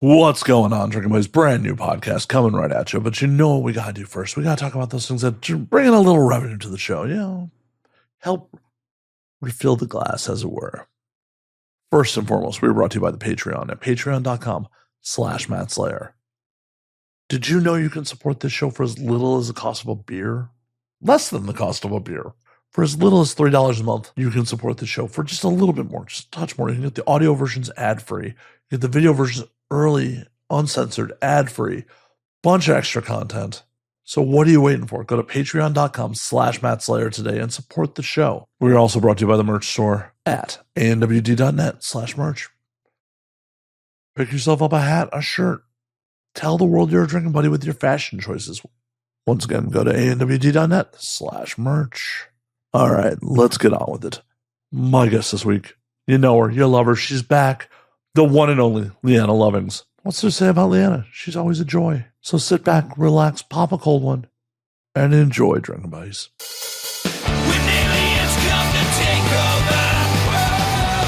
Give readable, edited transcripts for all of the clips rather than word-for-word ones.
What's going on, Drinking Boys? Brand new podcast coming right at you. But you know what we got to do first? We got to talk about those things that bring in a little revenue to the show, help refill the glass, as it were. First and foremost, we're brought to you by the Patreon at patreon.com/MattSlayer. Did you know you can support this show for as little as the cost of a beer? Less than the cost of a beer. For as little as $3 a month, you can support the show for just a little bit more, just a touch more. You can get the audio versions ad-free. You get the video versions early, uncensored, ad-free, bunch of extra content. So what are you waiting for? Go to patreon.com/MattSlayer today and support the show. We're also brought to you by the merch store at anwd.net/merch. Pick yourself up a hat, a shirt. Tell the world you're a drinking buddy with your fashion choices. Once again, go to anwd.net/merch. All right, let's get on with it. My guest this week, you know her, you love her, she's back. The one and only Leana Lovings. What's there to say about Lyanna? She's always a joy. So sit back, relax, pop a cold one, and enjoy Drinking Buddies. When aliens come to take over,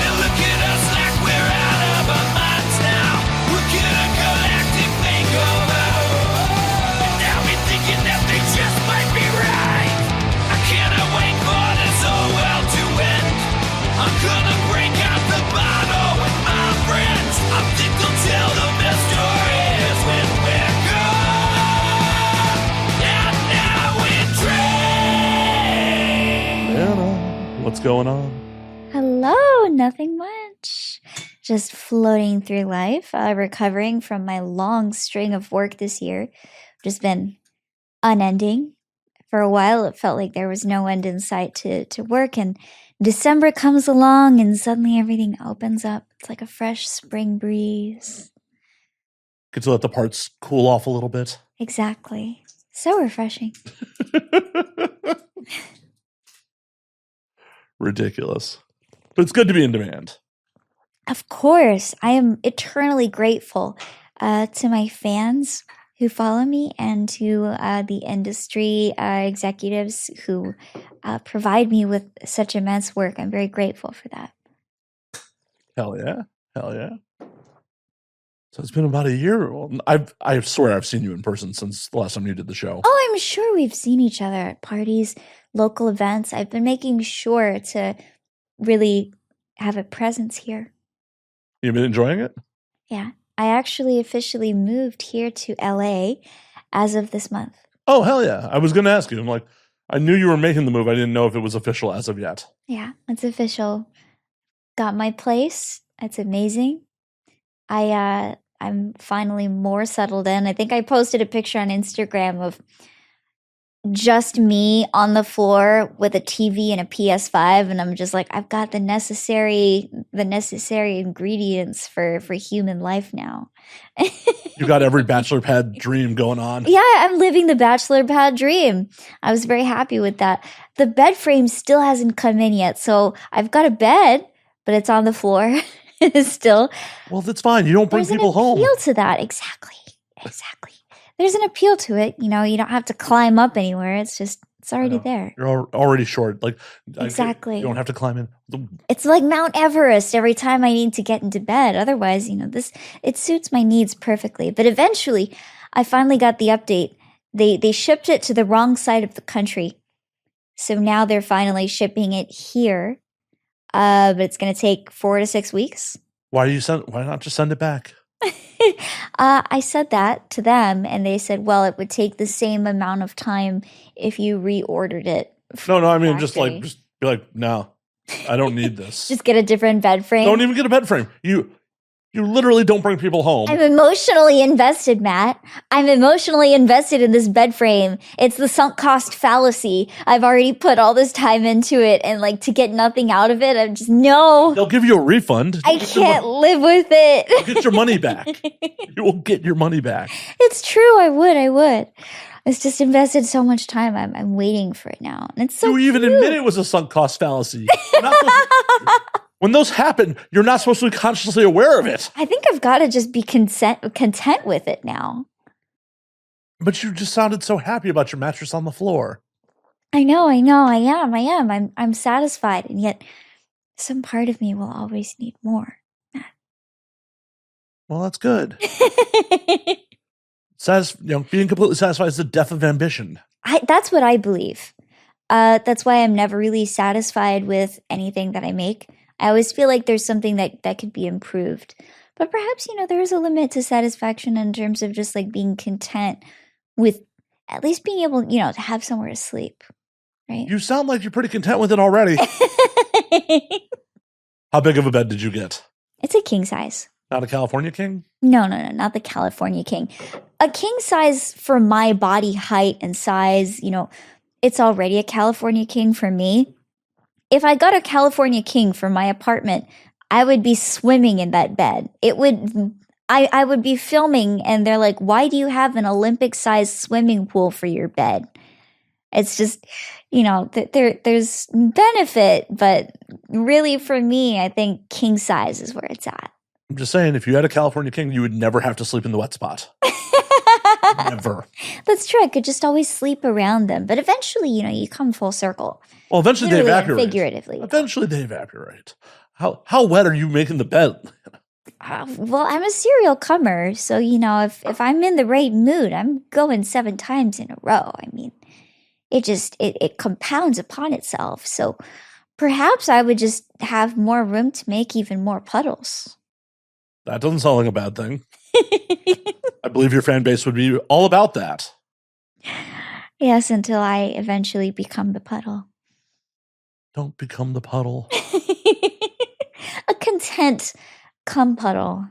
they look at us like we're out of our minds now. We'll get a galactic makeover, and now we're thinking that they just might be right. I cannot wait for this whole world to end. I'm gonna break out the bottle with my friends. I think they'll tell the best stories when we're gone. And now we drink. Leana, what's going on? Hello, nothing much. Just floating through life, recovering from my long string of work this year. Just been unending. For a while, it felt like there was no end in sight to work, and December comes along and suddenly everything opens up. It's like a fresh spring breeze. Get to let the parts cool off a little bit. Exactly. So refreshing. Ridiculous. But it's good to be in demand. Of course, I am eternally grateful to my fans who follow me and to the industry executives who provide me with such immense work. I'm very grateful for that. Hell yeah. Hell yeah. So it's been about a year. Well, I swear I've seen you in person since the last time you did the show. Oh, I'm sure we've seen each other at parties, local events. I've been making sure to really have a presence here. You've been enjoying it? Yeah. I actually officially moved here to LA as of this month. Oh, hell yeah. I was going to ask you. I'm like, I knew you were making the move. I didn't know if it was official as of yet. Yeah, it's official. Got my place. It's amazing. I'm finally more settled in. I think I posted a picture on Instagram of just me on the floor with a TV and a PS5, and I'm just like, I've got the necessary ingredients for human life now. You got every bachelor pad dream going on. Yeah, I'm living the bachelor pad dream. I was very happy with that. The bed frame still hasn't come in yet, so I've got a bed, but it's on the floor still. Well, that's fine. You don't bring people home. There's an appeal to that. Exactly. There's an appeal to it. You don't have to climb up anywhere. It's already there. You're already short. Like exactly. You don't have to climb in. It's like Mount Everest every time I need to get into bed. Otherwise, it suits my needs perfectly. But eventually, I finally got the update. They shipped it to the wrong side of the country. So now they're finally shipping it here. But it's going to take 4 to 6 weeks. Why not just send it back? I said that to them, and they said, well, it would take the same amount of time if you reordered it. No, I mean, just be like, no, I don't need this. Just get a different bed frame. Don't even get a bed frame. You literally don't bring people home. I'm emotionally invested, Matt. I'm emotionally invested in this bed frame. It's the sunk cost fallacy. I've already put all this time into it, and to get nothing out of it, I'm just, no. They'll give you a refund. I can't live with it. You'll get your money back. You will get your money back. It's true. I would. It's just invested so much time. I'm waiting for it now. And it's so You even admit it was a sunk cost fallacy. When those happen, you're not supposed to be consciously aware of it. I think I've got to just be content with it now. But you just sounded so happy about your mattress on the floor. I know. I am. I'm satisfied. And yet some part of me will always need more. Well, that's good. Being completely satisfied is the death of ambition. That's what I believe. That's why I'm never really satisfied with anything that I make. I always feel like there's something that could be improved. But perhaps, there is a limit to satisfaction in terms of just like being content with at least being able, to have somewhere to sleep. Right? You sound like you're pretty content with it already. How big of a bed did you get? It's a king size. Not a California king? No, not the California king. A king size for my body height and size, it's already a California king for me. If I got a California king for my apartment, I would be swimming in that bed. I would be filming and they're like, why do you have an Olympic-sized swimming pool for your bed? It's just, there's benefit, but really for me, I think king size is where it's at. I'm just saying, if you had a California king, you would never have to sleep in the wet spot. Never. That's true. I could just always sleep around them. But eventually, you come full circle. Well, eventually Literally they and evaporate. figuratively. Eventually they evaporate. How wet are you making the bed? Well, I'm a serial comer. So, if I'm in the right mood, I'm going 7 times in a row. I mean, it compounds upon itself. So perhaps I would just have more room to make even more puddles. That doesn't sound like a bad thing. I believe your fan base would be all about that. Yes, until I eventually become the puddle. Don't become the puddle. A content cum puddle.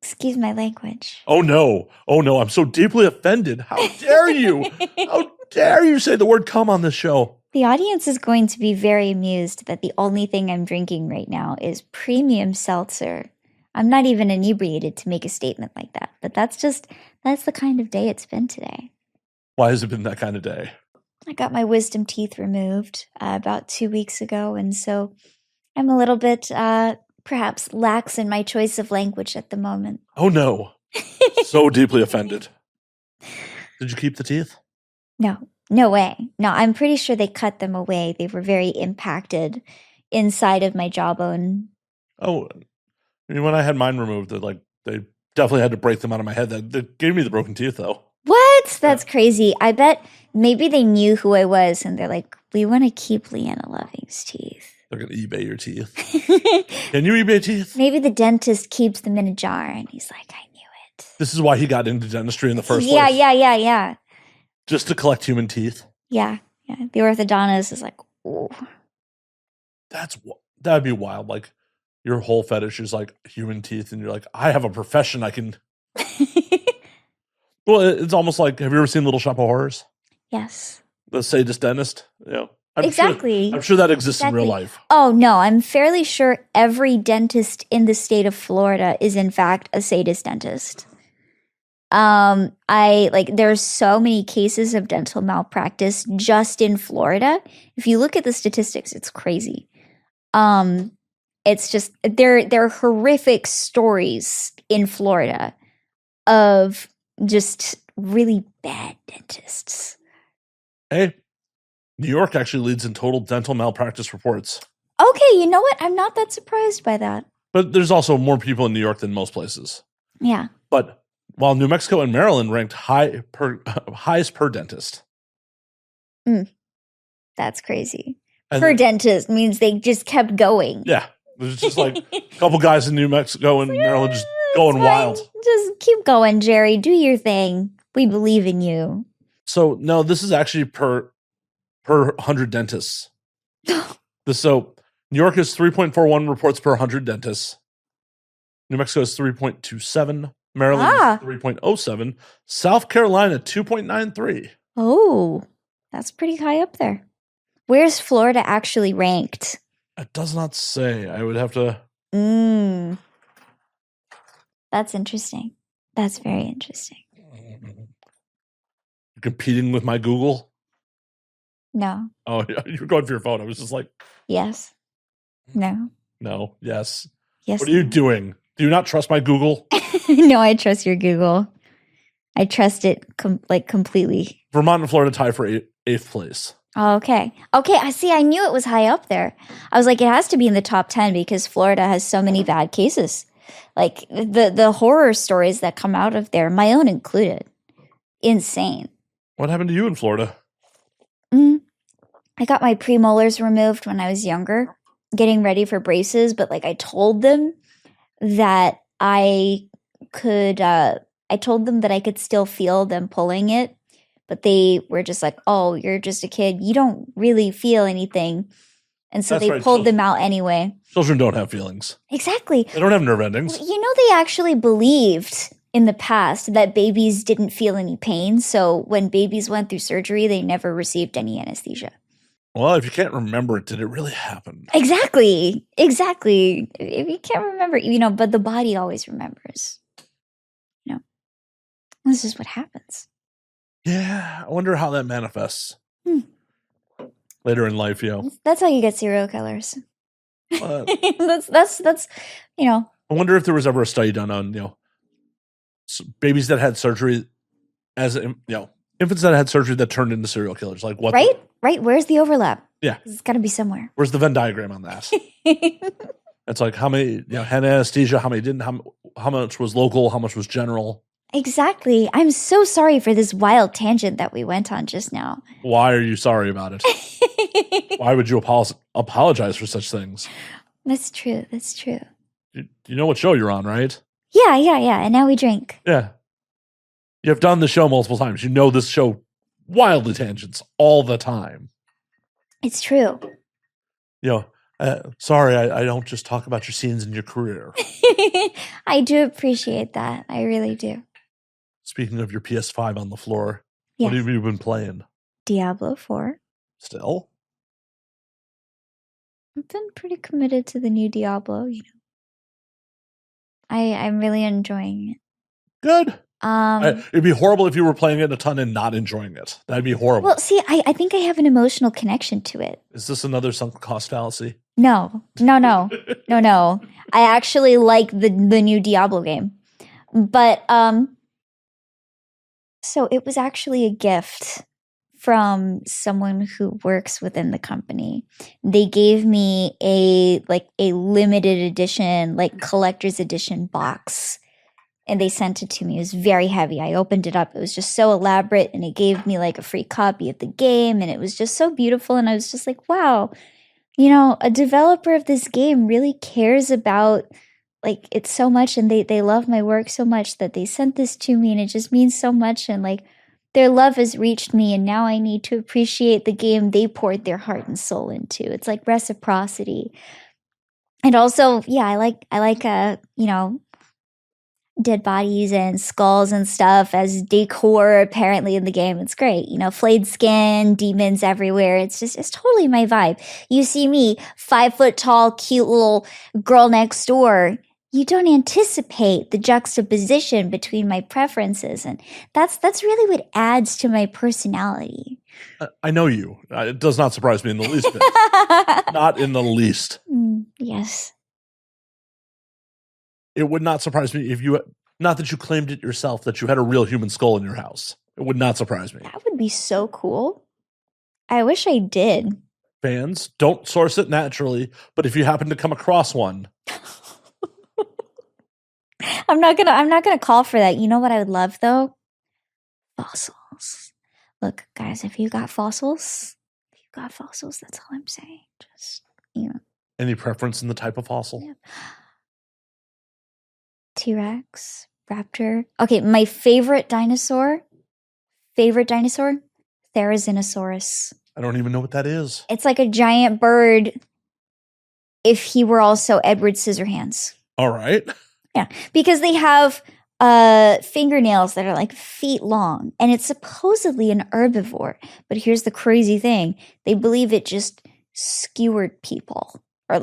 Excuse my language. Oh no, I'm so deeply offended. How dare you? How dare you say the word cum on this show? The audience is going to be very amused that the only thing I'm drinking right now is premium seltzer. I'm not even inebriated to make a statement like that, but that's the kind of day it's been today. Why has it been that kind of day? I got my wisdom teeth removed about 2 weeks ago, and so I'm a little bit perhaps lax in my choice of language at the moment. Oh no. So deeply offended. Did you keep the teeth? No way. No, I'm pretty sure they cut them away. They were very impacted inside of my jawbone. Oh, I mean, when I had mine removed, they definitely had to break them out of my head. They gave me the broken teeth, though. What? That's crazy. I bet maybe they knew who I was, and they're like, we want to keep Leana Lovings' teeth. They're going to eBay your teeth. Can you eBay teeth? Maybe the dentist keeps them in a jar, and he's like, I knew it. This is why he got into dentistry in the first place. Yeah. Just to collect human teeth. Yeah. The orthodontist is like, ooh. That'd be wild. Like, your whole fetish is like human teeth, and you're like, I have a profession I can. Well, it's almost like, have you ever seen Little Shop of Horrors? Yes. The sadist dentist? Exactly. I'm sure that exists in real life. Oh, no. I'm fairly sure every dentist in the state of Florida is, in fact, a sadist dentist. There's so many cases of dental malpractice just in Florida. If you look at the statistics, it's crazy. It's just, they're horrific stories in Florida of just really bad dentists. Hey, New York actually leads in total dental malpractice reports. Okay, you know what? I'm not that surprised by that. But there's also more people in New York than most places. Yeah. But while New Mexico and Maryland ranked highest per dentist. That's crazy. And per dentist means they just kept going. Yeah. There's just like a couple guys in New Mexico and Maryland just going wild. Just keep going, Jerry. Do your thing. We believe in you. So, no, this is actually per 100 dentists. So, New York is 3.41 reports per 100 dentists. New Mexico is 3.27. Maryland is 3.07. South Carolina, 2.93. Oh, that's pretty high up there. Where's Florida actually ranked? It does not say. I would have to. That's interesting. That's very interesting. You're competing with my Google? No. Oh, yeah. You're going for your phone. I was just like. Yes. No. No. Yes. Yes. What are you doing? Do you not trust my Google? No, I trust your Google. I trust it completely. Vermont and Florida tie for eighth place. Oh, okay. I see. I knew it was high up there. I was like, it has to be in the top 10 because Florida has so many bad cases. Like the horror stories that come out of there, my own included, insane. What happened to you in Florida? I got my premolars removed when I was younger, getting ready for braces, but like I told them that I told them that I could still feel them pulling it, but they were just like, "Oh, you're just a kid. You don't really feel anything." And so That's they right, pulled children- them out anyway. Children don't have feelings. Exactly. They don't have nerve endings. You know, they actually believed in the past that babies didn't feel any pain. So when babies went through surgery, they never received any anesthesia. Well, if you can't remember it, did it really happen? Exactly. If you can't remember, but the body always remembers. This is what happens. Yeah, I wonder how that manifests later in life, That's how you get serial killers. Uh, that's I wonder if there was ever a study done on, babies that had surgery infants that had surgery that turned into serial killers. Like what? Right. Where's the overlap? Yeah. It's got to be somewhere. Where's the Venn diagram on that? It's like how many, had anesthesia, how many didn't, how much was local, how much was general. Exactly. I'm so sorry for this wild tangent that we went on just now. Why are you sorry about it? Why would you apologize for such things? That's true. You know what show you're on, right? Yeah. And now we drink. Yeah. You have done the show multiple times. You know this show wildly tangents all the time. It's true. Sorry, I don't just talk about your scenes in your career. I do appreciate that. I really do. Speaking of your PS5 on the floor, Yes. what have you been playing? Diablo 4. Still? I've been pretty committed to the new Diablo, I'm really enjoying it. Good. It'd be horrible if you were playing it a ton and not enjoying it. That'd be horrible. Well, see, I think I have an emotional connection to it. Is this another sunk cost fallacy? No. I actually like the new Diablo game. But so it was actually a gift from someone who works within the company. They gave me a limited edition, collector's edition box. And they sent it to me. It was very heavy. I opened it up. It was just so elaborate, and it gave me a free copy of the game, and it was just so beautiful. And I was just like, wow, a developer of this game really cares about it so much, and they love my work so much that they sent this to me, and it just means so much. And their love has reached me, and now I need to appreciate the game they poured their heart and soul into. It's like reciprocity. And also, yeah, I like dead bodies and skulls and stuff as decor apparently in the game. It's great. Flayed skin, demons everywhere. It's totally my vibe. You see me, 5 foot tall, cute little girl next door. You don't anticipate the juxtaposition between my preferences. And that's really what adds to my personality. I know you. It does not surprise me in the least bit. Not in the least. Yes. It would not surprise me if not that you claimed it yourself, that you had a real human skull in your house. It would not surprise me. That would be so cool. I wish I did. Fans, don't source it naturally, but if you happen to come across one. I'm not gonna call for that. You know what I would love though? Fossils. Look, guys, if you got fossils, that's all I'm saying. Just Any preference in the type of fossil? Yeah. T-Rex, raptor. Okay, my favorite dinosaur, Therizinosaurus. I don't even know what that is. It's like a giant bird if he were also Edward Scissorhands. All right. Yeah, because they have fingernails that are feet long, and it's supposedly an herbivore. But here's the crazy thing. They believe it just skewered people. Or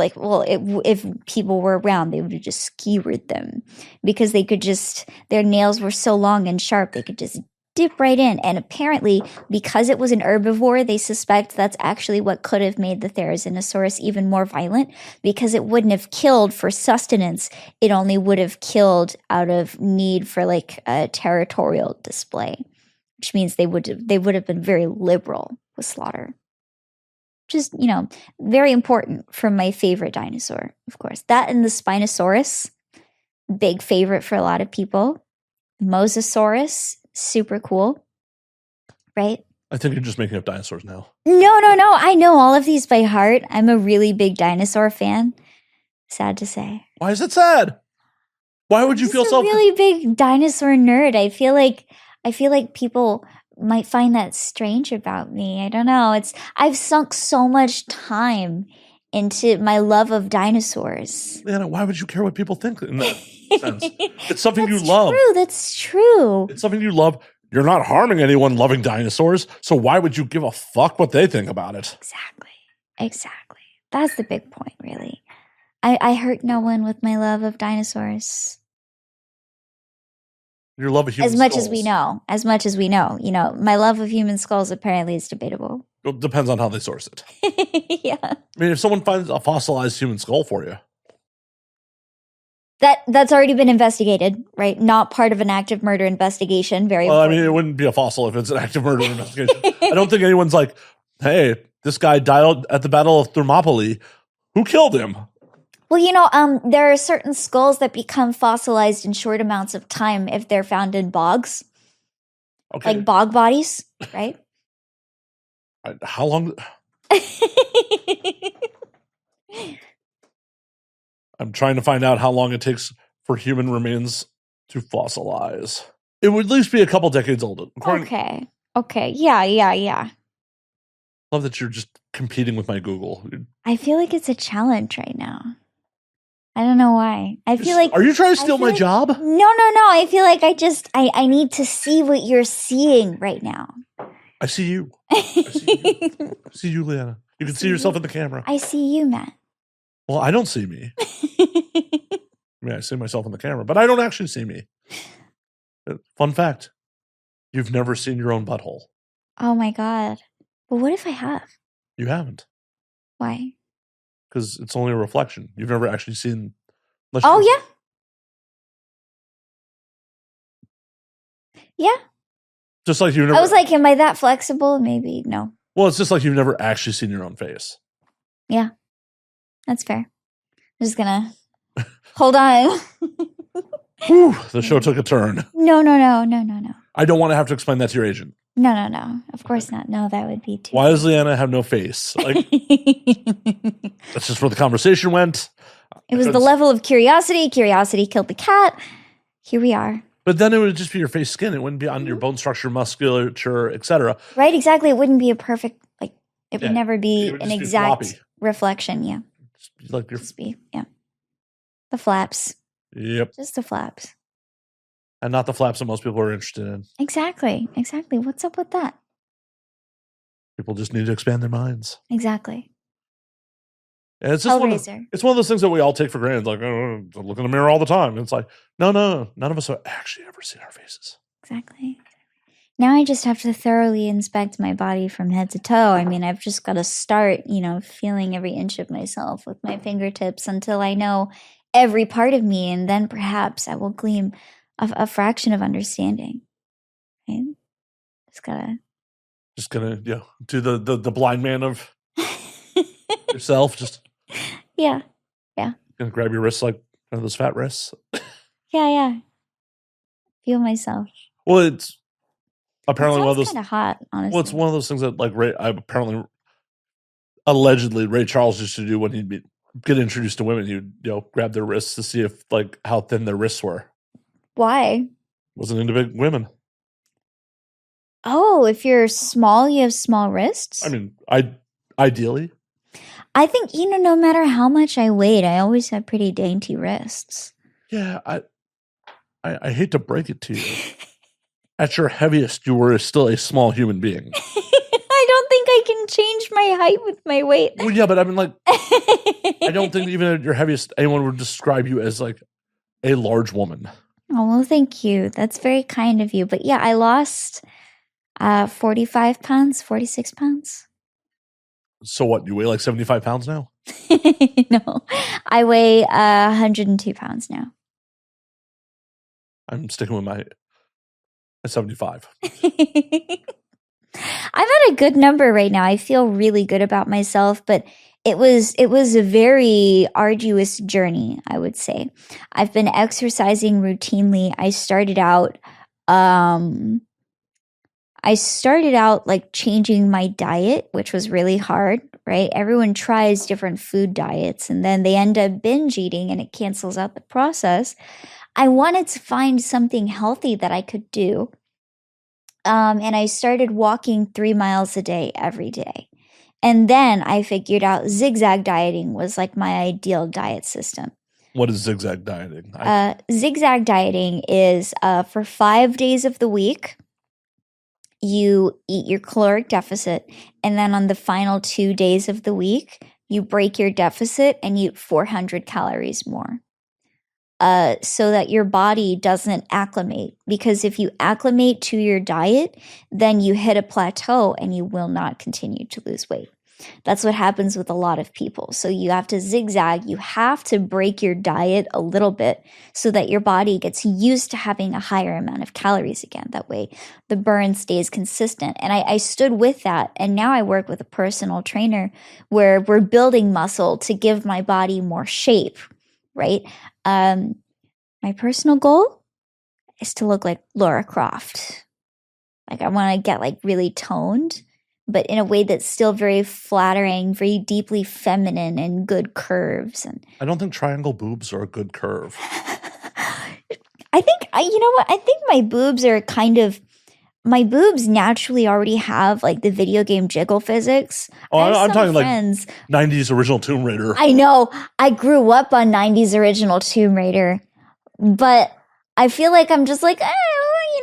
if people were around, they would have just skewered them because their nails were so long and sharp, they could just dip right in. And apparently, because it was an herbivore, they suspect that's actually what could have made the Therizinosaurus even more violent, because it wouldn't have killed for sustenance. It only would have killed out of need for a territorial display, which means they would have been very liberal with slaughter. Just, very important for my favorite dinosaur, of course. That and the Spinosaurus. big favorite for a lot of people. Mosasaurus, super cool. Right? I think you're just making up dinosaurs now. No. I know all of these by heart. I'm a really big dinosaur fan. Sad to say. Why is it sad? Why would you I'm feel just a so? really big dinosaur nerd. I feel like people might find that strange about me. I don't know. I've sunk so much time into my love of dinosaurs. Leanna, why would you care what people think in that sense? It's something you love. That's true. It's something you love. You're not harming anyone loving dinosaurs, so why would you give a fuck what they think about it? Exactly. That's the big point, really. I hurt no one with my love of dinosaurs. Your love of human As much skulls. as we know. You know, my love of human skulls apparently is debatable. Well, it depends on how they source it. Yeah. I mean, if someone finds a fossilized human skull for you. That's already been investigated, right? Not part of an active murder investigation. Very Well, I important. mean, it wouldn't be a fossil if it's an active murder investigation. I don't think anyone's like, hey, this guy died at the Battle of Thermopylae. Who killed him? Well, there are certain skulls that become fossilized in short amounts of time if they're found in bogs, Okay. like bog bodies, right? How long? I'm trying to find out how long it takes for human remains to fossilize. It would at least be a couple decades old. Okay. Yeah. Love that you're just competing with my Google. I feel like it's a challenge right now. I don't know why. I feel like Are you trying to I steal feel my like- job? No. I feel like I need to see what you're seeing right now. I see you. I see you, Leanna. You can see yourself in the camera. I see you, Matt. Well, I don't see me. I mean, I see myself in the camera, but I don't actually see me. Fun fact. You've never seen your own butthole. Oh my god. Well, what if I have? You haven't. Why? Because it's only a reflection. You've never actually seen. Oh yeah. Yeah. Just like you've never. I was like, am I that flexible? Maybe no. Well, it's just like you've never actually seen your own face. Yeah. That's fair. I'm just gonna hold on. Whew, the show took a turn. No. I don't want to have to explain that to your agent. No. Of course not. No, that would be too. Why does Leanna have no face? Like, that's just where the conversation went. It was the level of curiosity. Curiosity killed the cat. Here we are. But then it would just be your face skin. It wouldn't be on your bone structure, musculature, etc. Right, exactly. It wouldn't be a perfect, like, it Yeah, would never be it would an just be exact floppy. reflection. Yeah. Like your, Just be, yeah. The flaps. yep, Just the flaps. and not the flaps that most people are interested in. Exactly. What's up with that? People just need to expand their minds. Exactly. And it's just Hellraiser. it's one of those things that we all take for granted. Like, oh, I look in the mirror all the time. And it's like, no, none of us have actually ever seen our faces. Exactly. Now I just have to thoroughly inspect my body from head to toe. I mean, I've just got to start, feeling every inch of myself with my fingertips until I know every part of me, and then perhaps I will glean a fraction of understanding. Right? Just gonna, do the blind man of yourself. Just Yeah. gonna grab your wrists like one of those fat wrists. Yeah. Feel myself. Well, it's apparently one of those. kind of hot, honestly. Well, it's one of those things that, like, allegedly Ray Charles used to do when he'd get introduced to women. He'd grab their wrists to see if, like, how thin their wrists were. Why? Wasn't into big women. Oh, if you're small, you have small wrists? I mean, ideally. I think, no matter how much I weighed, I always have pretty dainty wrists. Yeah, I hate to break it to you. At your heaviest, you were still a small human being. I don't think I can change my height with my weight. Well, yeah, but I mean, like, I don't think even at your heaviest, anyone would describe you as, like, a large woman. Oh, well, thank you. That's very kind of you. But yeah, I lost 45 pounds, 46 pounds. So what, you weigh like 75 pounds now? No, I weigh 102 pounds now. I'm sticking with my 75. I'm at a good number right now. I feel really good about myself, but it was a very arduous journey, I would say. I've been exercising routinely. I started out like changing my diet, which was really hard, right? Everyone tries different food diets and then they end up binge eating and it cancels out the process. I wanted to find something healthy that I could do. And I started walking 3 miles a day every day. And then I figured out zigzag dieting was like my ideal diet system. What is zigzag dieting? Zigzag dieting is for 5 days of the week, you eat your caloric deficit. And then on the final 2 days of the week, you break your deficit and eat 400 calories more. So that your body doesn't acclimate. Because if you acclimate to your diet, then you hit a plateau and you will not continue to lose weight. That's what happens with a lot of people. So you have to zigzag. You have to break your diet a little bit so that your body gets used to having a higher amount of calories again. That way the burn stays consistent. And I stood with that. And now I work with a personal trainer where we're building muscle to give my body more shape, right? My personal goal is to look like Laura Croft. Like I want to get like really toned, but in a way that's still very flattering, very deeply feminine and good curves. And I don't think triangle boobs are a good curve. I think, you know what? I think my boobs are my boobs naturally already have like the video game jiggle physics. Oh, I'm talking friends, like 90s original Tomb Raider. I know. I grew up on 90s original Tomb Raider, but I feel like I'm just like, you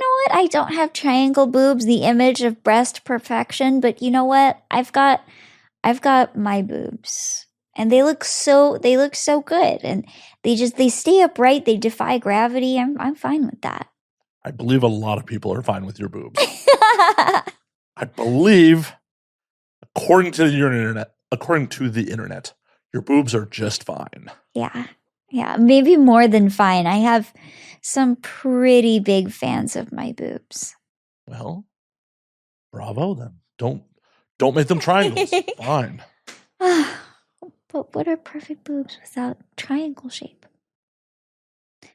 know what? I don't have triangle boobs, the image of breast perfection, but you know what? I've got my boobs. And they look so good. And they stay upright, they defy gravity. I'm fine with that. I believe a lot of people are fine with your boobs. I believe, according to the internet, your boobs are just fine. Yeah, maybe more than fine. I have some pretty big fans of my boobs. Well, bravo then. Don't make them triangles. Fine. But what are perfect boobs without triangle shape?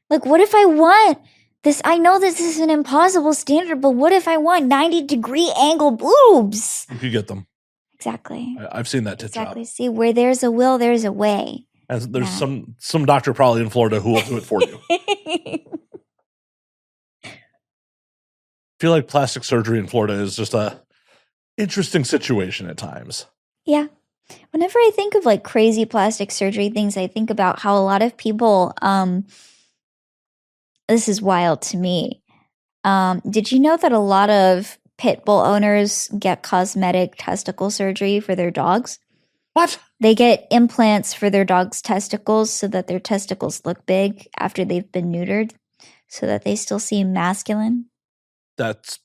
Like, what if I want this? I know this is an impossible standard, but what if I want 90-degree angle boobs? You could get them. Exactly. I've seen that tit Exactly. job. See, where there's a will, there's a way. And there's some doctor probably in Florida who will do it for you. I feel like plastic surgery in Florida is just a interesting situation at times. Yeah. Whenever I think of like crazy plastic surgery things, I think about how a lot of people, this is wild to me. Did you know that a lot of pit bull owners get cosmetic testicle surgery for their dogs? What? They get implants for their dog's testicles so that their testicles look big after they've been neutered, so that they still seem masculine. That's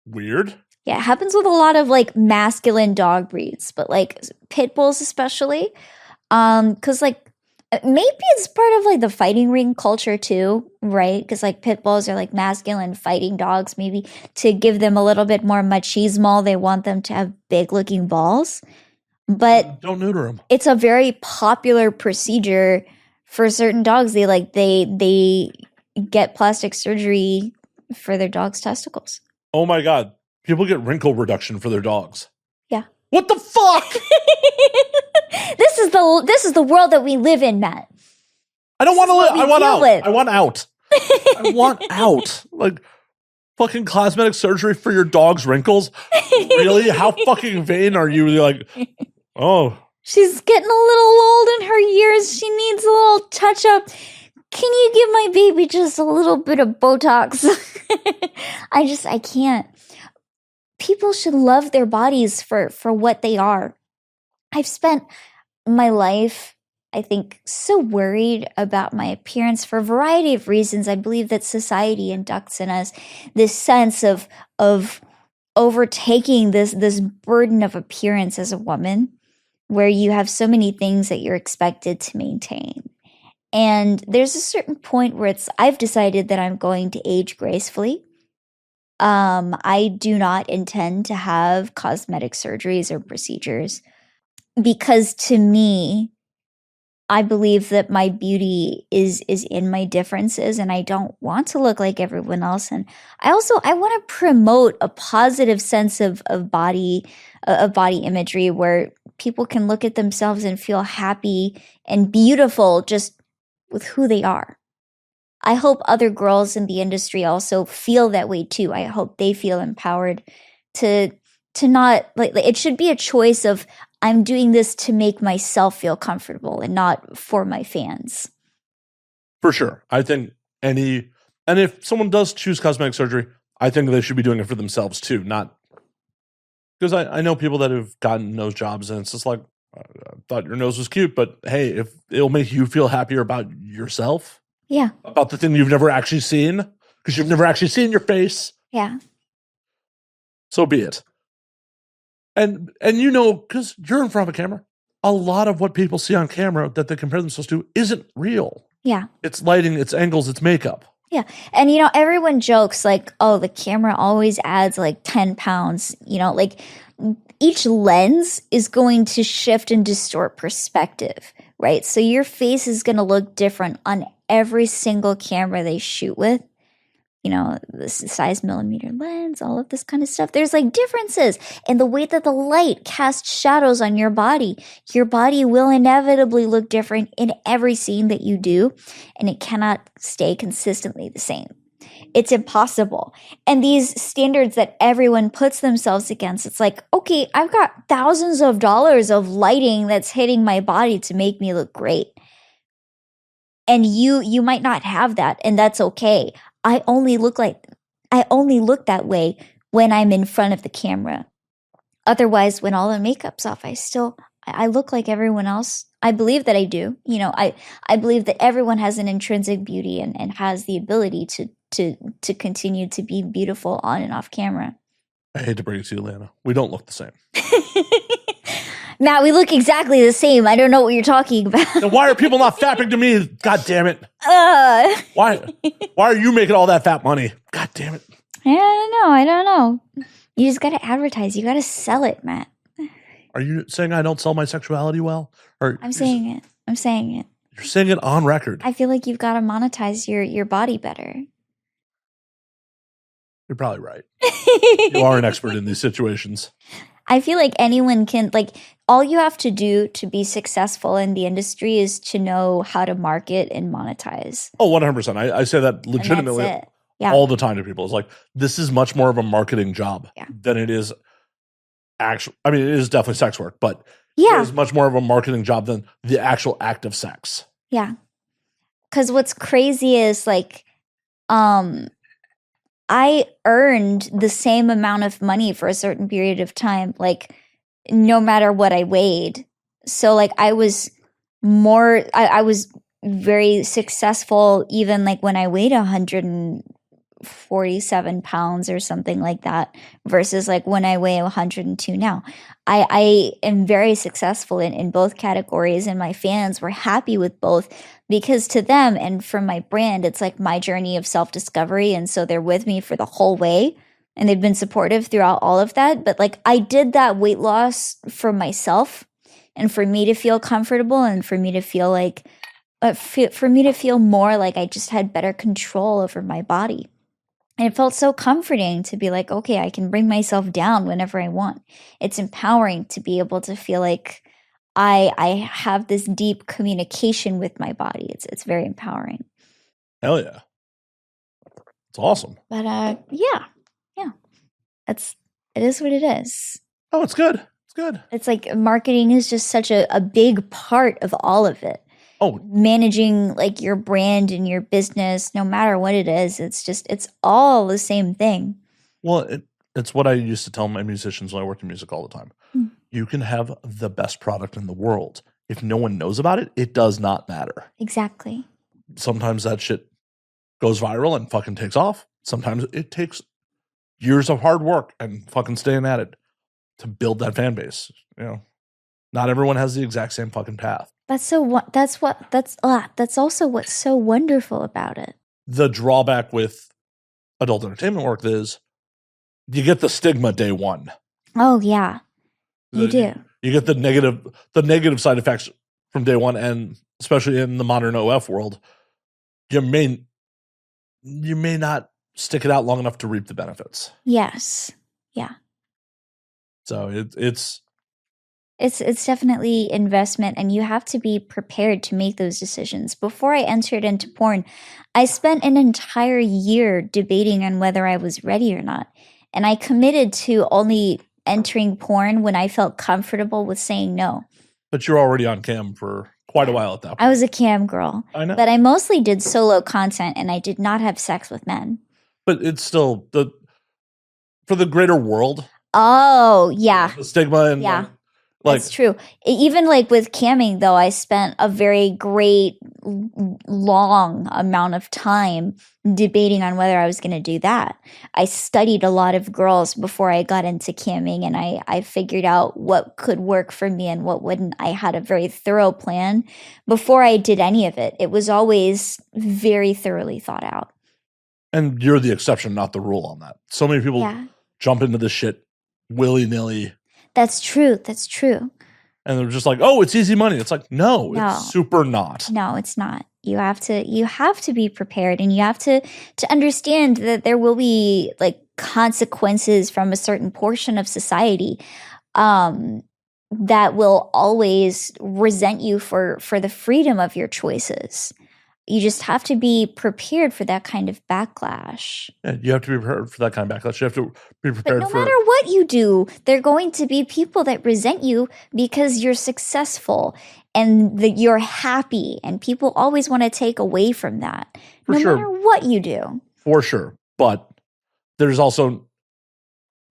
weird. Yeah, it happens with a lot of like masculine dog breeds, but like pit bulls especially. Because like maybe it's part of like the fighting ring culture too, right? Because like pit bulls are like masculine fighting dogs, maybe to give them a little bit more machismo. They want them to have big looking balls. But don't neuter them. It's a very popular procedure for certain dogs. They get plastic surgery for their dog's testicles. Oh my God. People get wrinkle reduction for their dogs. Yeah. What the fuck? This is the world that we live in, Matt. I don't want to live. I want out. I want out. I want out. Like fucking cosmetic surgery for your dog's wrinkles? Really? How fucking vain are you? You're like, oh. She's getting a little old in her years. She needs a little touch up. Can you give my baby just a little bit of Botox? I can't. People should love their bodies for what they are. I've spent my life, I think, so worried about my appearance for a variety of reasons. I believe that society inducts in us this sense of overtaking this burden of appearance as a woman, where you have so many things that you're expected to maintain. And there's a certain point where I've decided that I'm going to age gracefully. I do not intend to have cosmetic surgeries or procedures. because to me, I believe that my beauty is in my differences, and I don't want to look like everyone else. And I want to promote a positive sense of body imagery where people can look at themselves and feel happy and beautiful just with who they are. I hope other girls in the industry also feel that way too. I hope they feel empowered to not like it should be a choice of I'm doing this to make myself feel comfortable and not for my fans. For sure. I think and if someone does choose cosmetic surgery, I think they should be doing it for themselves too, not because I know people that have gotten nose jobs and it's just like, I thought your nose was cute, but hey, if it'll make you feel happier about yourself, yeah, about the thing you've never actually seen, because you've never actually seen your face, yeah, so be it. And you know, because you're in front of a camera, a lot of what people see on camera that they compare themselves to isn't real. yeah. It's lighting, it's angles, it's makeup. Yeah. And, you know, everyone jokes like, oh, the camera always adds like 10 pounds. You know, like each lens is going to shift and distort perspective, right? So your face is going to look different on every single camera they shoot with. You know, the size millimeter lens, all of this kind of stuff. There's like differences in the way that the light casts shadows on your body. Your body will inevitably look different in every scene that you do, and it cannot stay consistently the same. It's impossible. And these standards that everyone puts themselves against, it's like, okay, I've got thousands of dollars of lighting that's hitting my body to make me look great. And you might not have that, and that's okay. I only look that way when I'm in front of the camera. Otherwise, when all the makeup's off, I look like everyone else. I believe that I do. You know, I believe that everyone has an intrinsic beauty and has the ability to continue to be beautiful on and off camera. I hate to bring it to you, Lyanna. We don't look the same. Matt, we look exactly the same. I don't know what you're talking about. Then why are people not fapping to me? God damn it. Why are you making all that fat money? God damn it. I don't know. You just got to advertise. You got to sell it, Matt. Are you saying I don't sell my sexuality well? Or I'm saying it. You're saying it on record. I feel like you've got to monetize your body better. You're probably right. You are an expert in these situations. I feel like anyone can, like, all you have to do to be successful in the industry is to know how to market and monetize. Oh, 100%. I say that legitimately all the time to people. It's like, this is much more of a marketing job than it is actual. I mean, it is definitely sex work, but it is much more of a marketing job than the actual act of sex. Yeah. Because what's crazy is, like, I earned the same amount of money for a certain period of time, like no matter what I weighed. So like I was very successful even like when I weighed 147 pounds or something like that versus like when I weigh 102 now. I am very successful in both categories, and my fans were happy with both because to them and for my brand, it's like my journey of self-discovery. And so they're with me for the whole way and they've been supportive throughout all of that. But like I did that weight loss for myself and for me to feel comfortable and for me to feel like, for me to feel more like I just had better control over my body. And it felt so comforting to be like, okay, I can bring myself down whenever I want. It's empowering to be able to feel like I have this deep communication with my body. It's very empowering. Hell yeah. It's awesome. But yeah. It is what it is. Oh, it's good. It's good. It's like marketing is just such a big part of all of it. Oh, managing like your brand and your business, no matter what it is, it's all the same thing. Well, it's what I used to tell my musicians when I worked in music all the time. You can have the best product in the world. If no one knows about it, it does not matter. Exactly. Sometimes that shit goes viral and fucking takes off. Sometimes it takes years of hard work and fucking staying at it to build that fan base. You know, not everyone has the exact same fucking path. That's also what's so wonderful about it. The drawback with adult entertainment work is you get the stigma day one. Oh yeah, you do. You get the negative side effects from day one, and especially in the modern OF world, you may not stick it out long enough to reap the benefits. Yes. Yeah. So it's definitely investment, and you have to be prepared to make those decisions. Before I entered into porn, I spent an entire year debating on whether I was ready or not. And I committed to only entering porn when I felt comfortable with saying no. But you're already on cam for quite a while at that point. I was a cam girl. I know. But I mostly did solo content, and I did not have sex with men. But it's still for the greater world. Oh, yeah. The stigma and yeah. That's true. Even like with camming, though, I spent a very great long amount of time debating on whether I was going to do that. I studied a lot of girls before I got into camming, and I figured out what could work for me and what wouldn't. I had a very thorough plan before I did any of it. It was always very thoroughly thought out. And you're the exception, not the rule on that. So many people jump into this shit willy-nilly. That's true. That's true. And they're just like, oh, it's easy money. It's like, no, it's super not. No, it's not. You have to be prepared, and you have to understand that there will be like consequences from a certain portion of society that will always resent you for the freedom of your choices. You just have to be prepared for that kind of backlash. Yeah, you have to be prepared for that kind of backlash. You have to be prepared but no matter what you do, there are going to be people that resent you because you're successful and that you're happy, and people always want to take away from that. No matter what you do. For sure. But there's also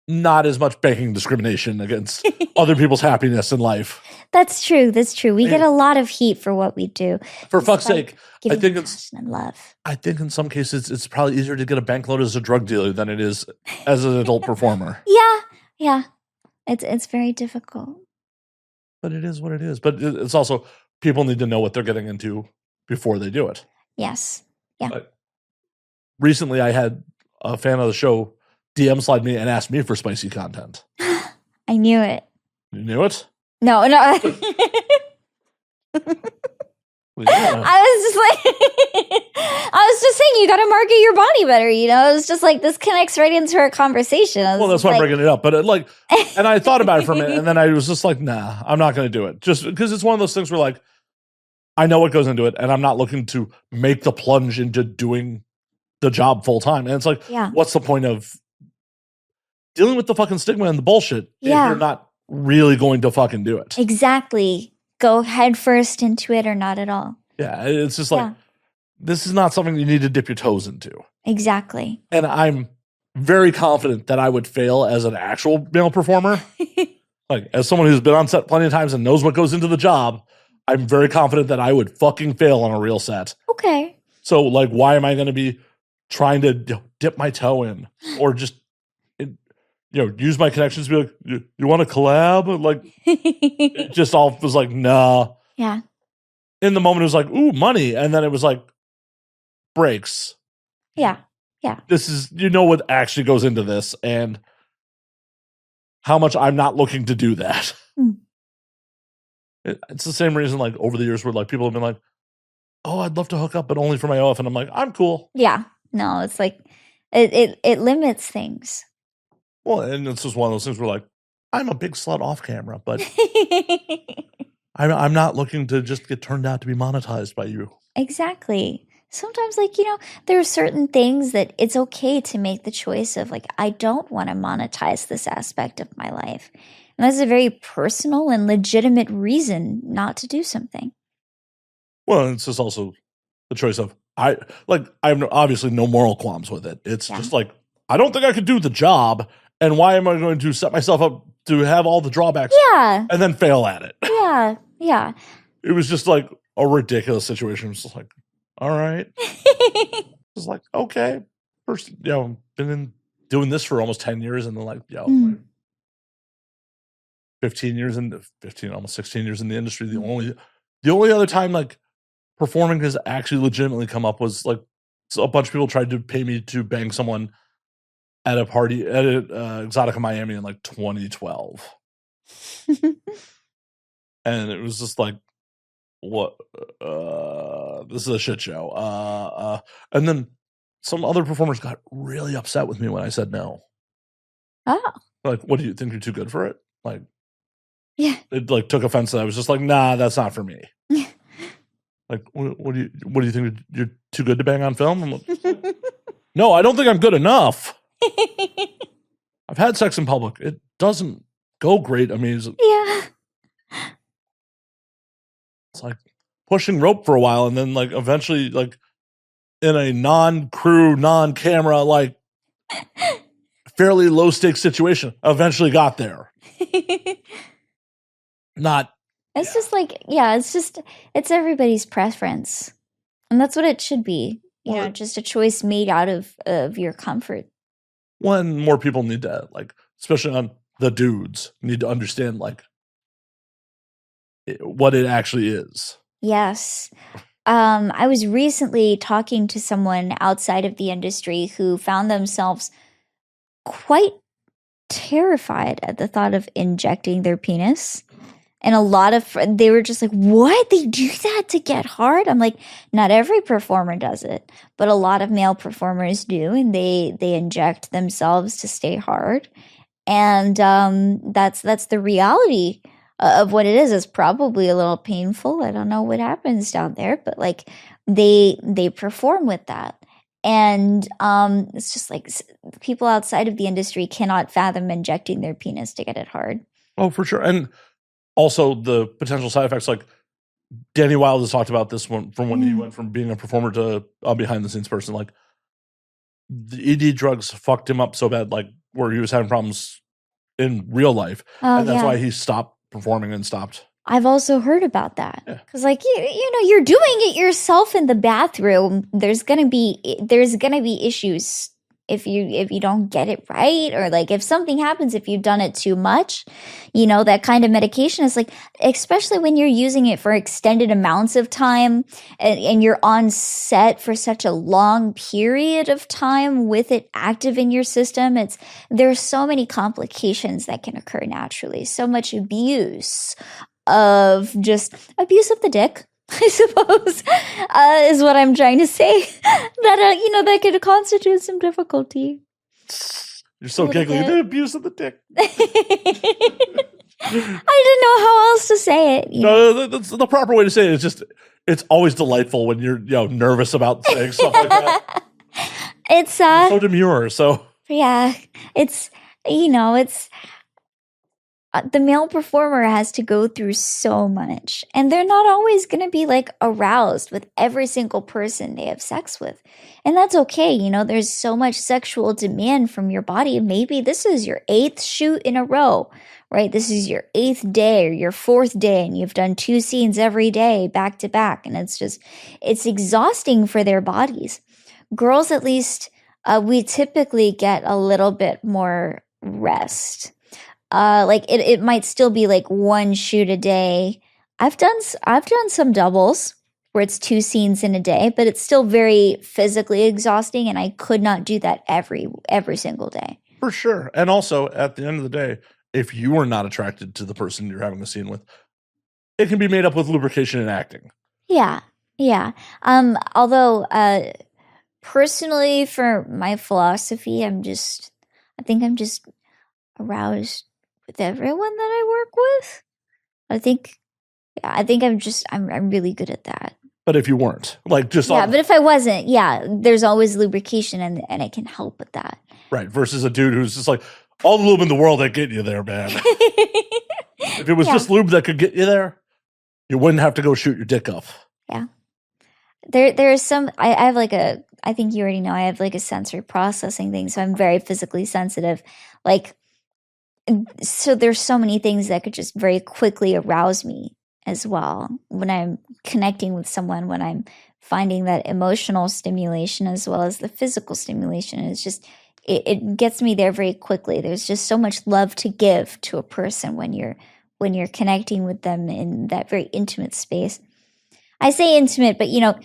not as much banking discrimination against other people's happiness in life. That's true. That's true. We get a lot of heat for what we do. For fuck's sake, I think passion and love. I think in some cases it's probably easier to get a bank loan as a drug dealer than it is as an adult performer. Yeah. It's very difficult. But it is what it is. But it's also, people need to know what they're getting into before they do it. Yes. Yeah. But recently I had a fan of the show DM slide me and ask me for spicy content. I knew it. You knew it? No. Yeah. I was just saying, you got to market your body better. You know, it's just like this connects right into our conversation. Well, that's why I'm bringing it up. But and I thought about it for a minute, and then I was just like, nah, I'm not going to do it. Just because it's one of those things where like, I know what goes into it, and I'm not looking to make the plunge into doing the job full time. And it's like, what's the point of dealing with the fucking stigma and the bullshit if you're not really going to fucking do it? Exactly. Go head first into it or not at all. Yeah, it's just like, this is not something you need to dip your toes into. Exactly. And I'm very confident that I would fail as an actual male performer. Like, as someone who's been on set plenty of times and knows what goes into the job, I'm very confident that I would fucking fail on a real set. Okay. So, like, why am I going to be trying to dip my toe in or just, use my connections to be like, you want to collab? Like, it just all was like, nah. Yeah. In the moment, it was like, ooh, money. And then it was like, breaks. Yeah. Yeah. This is, what actually goes into this and how much I'm not looking to do that. It's the same reason, like, over the years where, like, people have been like, oh, I'd love to hook up, but only for my OF. And I'm like, I'm cool. Yeah. No, it's like, it limits things. Well, and it's just one of those things where, like, I'm a big slut off camera, but I'm not looking to just get turned out to be monetized by you. Exactly. Sometimes, like, there are certain things that it's okay to make the choice of, like, I don't want to monetize this aspect of my life. And that's a very personal and legitimate reason not to do something. Well, it's just also the choice of, I have obviously no moral qualms with it. It's just like, I don't think I could do the job. And why am I going to set myself up to have all the drawbacks and then fail at it? Yeah. Yeah. It was just like a ridiculous situation. It was just like, all right. It's like, okay. First, been doing this for almost 10 years and then like, 15 years almost 16 years in the industry. The only other time like performing has actually legitimately come up was like, so a bunch of people tried to pay me to bang someone at a party at Exotica Miami in like 2012. and it was just like, what? This is a shit show. And then some other performers got really upset with me when I said no. Oh, Like, what do you think? You're too good for it? Like, yeah. it like took offense that I was just like, nah, that's not for me. Like, what do you think? You're too good to bang on film? I'm like, no, I don't think I'm good enough. I've had sex in public. It doesn't go great. I mean, Yeah. it's like pushing rope for a while, and then like eventually, like in a non-crew, non-camera, like fairly low stakes situation, eventually got there. Not. It's just like, yeah, it's everybody's preference. And that's what it should be. You know, just a choice made out of your comfort. When more people need to, like, especially on the dudes, need to understand, like, what it actually is. Yes. I was recently talking to someone outside of the industry who found themselves quite terrified at the thought of injecting their penis. And a lot of they were just like, what? They do that to get hard? I'm like, not every performer does it, but a lot of male performers do, and they inject themselves to stay hard. And that's the reality of what it is. It's probably a little painful. I don't know what happens down there, but like they perform with that. And it's just like people outside of the industry cannot fathom injecting their penis to get it hard. Oh, for sure. And also the potential side effects, like Danny Wilde has talked about this one from when he went from being a performer to a behind the scenes person. Like the ED drugs fucked him up so bad, like where he was having problems in real life. And that's why he stopped performing and stopped. I've also heard about that. Because like you know, you're doing it yourself in the bathroom. There's gonna be issues if you don't get it right, or like if something happens if you've done it too much. You know, that kind of medication is like, especially when you're using it for extended amounts of time and you're on set for such a long period of time with it active in your system. There's so many complications that can occur naturally. So much abuse of the dick, I suppose, is what I'm trying to say. That you know, that could constitute some difficulty. You're so giggly. The abuse of the dick. I didn't know how else to say it. No, that's the proper way to say it. It's just, it's always delightful when you're, you know, nervous about saying stuff like that. It's so demure. So yeah, it's, you know, it's. The male performer has to go through so much, and they're not always going to be like aroused with every single person they have sex with. And that's okay. You know, there's so much sexual demand from your body. Maybe this is your 8th shoot in a row, right? This is your 8th day or your 4th day, and you've done 2 scenes every day back to back. And it's exhausting for their bodies. Girls, at least, we typically get a little bit more rest. Like it might still be like 1 shoot a day. I've done some doubles where it's 2 scenes in a day, but it's still very physically exhausting, and I could not do that every single day. For sure. And also, at the end of the day, if you are not attracted to the person you're having a scene with, it can be made up with lubrication and acting. Yeah. Although personally, for my philosophy, I think I'm just aroused with everyone that I work with. I think I'm really good at that. But if you weren't, like, just but if I wasn't, there's always lubrication, and it can help with that. Right, versus a dude who's just like, all the lube in the world that get you there, man. If it was just lube that could get you there, you wouldn't have to go shoot your dick off. Yeah. There's some, I have like I think you already know, I have like a sensory processing thing, so I'm very physically sensitive. Like, so there's so many things that could just very quickly arouse me as well when I'm connecting with someone, when I'm finding that emotional stimulation as well as the physical stimulation. It's just, it gets me there very quickly. There's just so much love to give to a person when you're connecting with them in that very intimate space. I say intimate, but you know,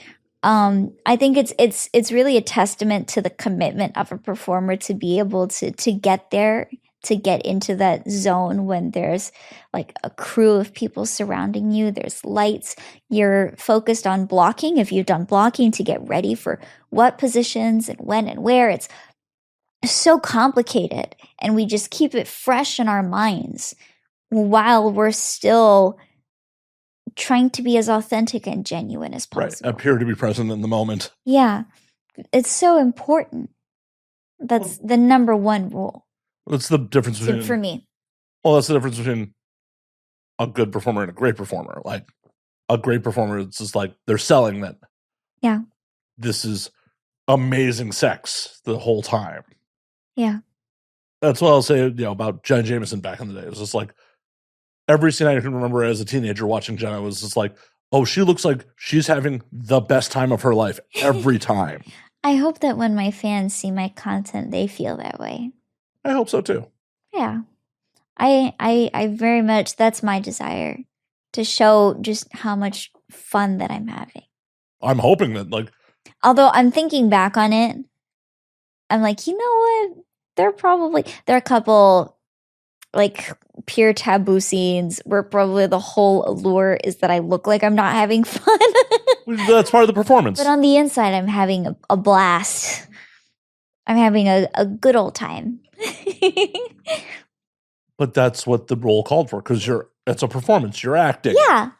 I think it's really a testament to the commitment of a performer to be able to get there to get into that zone when there's like a crew of people surrounding you, there's lights, you're focused on blocking. If you've done blocking to get ready for what positions and when and where, it's so complicated, and we just keep it fresh in our minds while we're still trying to be as authentic and genuine as possible. Right. Appear to be present in the moment. Yeah. It's so important. That's the number one rule. That's the difference between, for me. Well, that's the difference between a good performer and a great performer. Like a great performer, it's just like they're selling that. Yeah. This is amazing sex the whole time. Yeah. That's what I'll say, about Jenna Jameson back in the day. It was just like every scene I can remember as a teenager watching Jenna was just like, oh, she looks like she's having the best time of her life every time. I hope that when my fans see my content, they feel that way. I hope so too. Yeah. I very much, that's my desire, to show just how much fun that I'm having. I'm hoping that, like, although I'm thinking back on it, I'm like, you know what? There are a couple like pure taboo scenes where probably the whole allure is that I look like I'm not having fun. That's part of the performance. But on the inside, I'm having a blast. I'm having a good old time. But that's what the role called for, because it's a performance. You're acting. Yeah,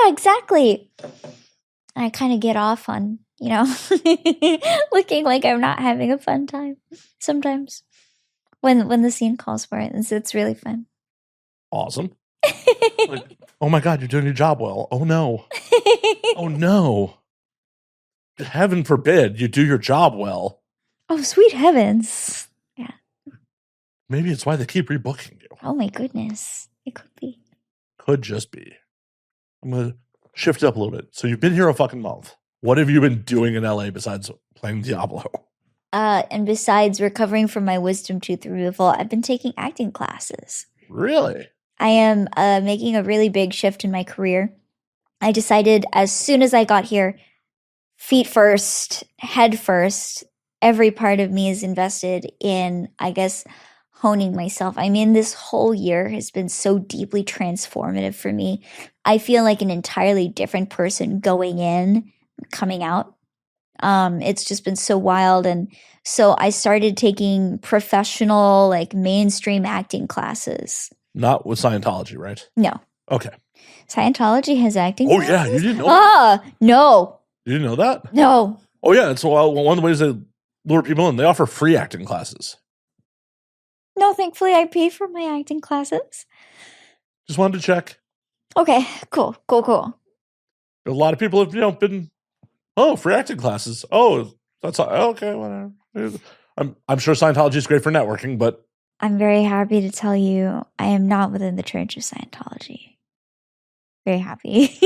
exactly. And I kind of get off on, looking like I'm not having a fun time sometimes when the scene calls for it. It's really fun. Awesome. Like, oh my God, you're doing your job well. Oh no. Oh no. Heaven forbid you do your job well. Oh, sweet heavens. Yeah. Maybe it's why they keep rebooking you. Oh my goodness. It could be. Could just be. I'm going to shift it up a little bit. So you've been here a fucking month. What have you been doing in LA besides playing Diablo? And besides recovering from my wisdom tooth removal, I've been taking acting classes. Really? I am making a really big shift in my career. I decided as soon as I got here, feet first, head first, every part of me is invested in, I guess, honing myself. I mean, this whole year has been so deeply transformative for me. I feel like an entirely different person going in, coming out. It's just been so wild. And so I started taking professional, like mainstream acting classes. Not with Scientology, right? No. Okay. Scientology has acting Oh, classes? yeah. You didn't know that? No. You didn't know that? No. Oh, yeah. It's one of the ways they lure people in. They offer free acting classes. No, thankfully I pay for my acting classes. Just wanted to check. Okay, cool. A lot of people have, been, free acting classes. Oh, that's okay, whatever. I'm sure Scientology is great for networking, but I'm very happy to tell you I am not within the church of Scientology. Very happy.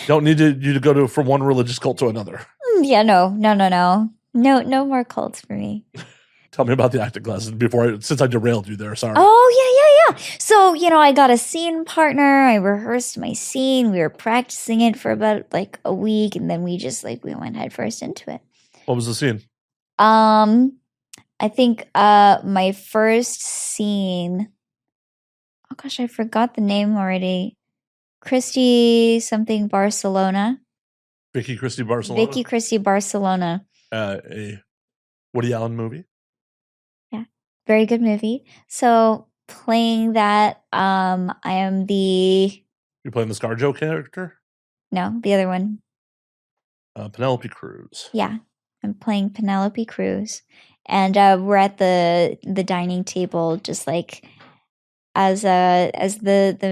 don't need you to go from one religious cult to another. Yeah, no. No more cults for me. Tell me about the acting classes since I derailed you there. Sorry. Oh, yeah. So, I got a scene partner. I rehearsed my scene. We were practicing it for about like a week, and then we just we went head first into it. What was the scene? I think my first scene, oh gosh, I forgot the name already. Christy something Barcelona. Vicky Christie Barcelona. Vicky Christie Barcelona. A Woody Allen movie. Yeah, very good movie. So playing that, I am the... You're playing the ScarJo character? No, the other one. Penelope Cruz. Yeah, I'm playing Penelope Cruz. And we're at the dining table, just like as the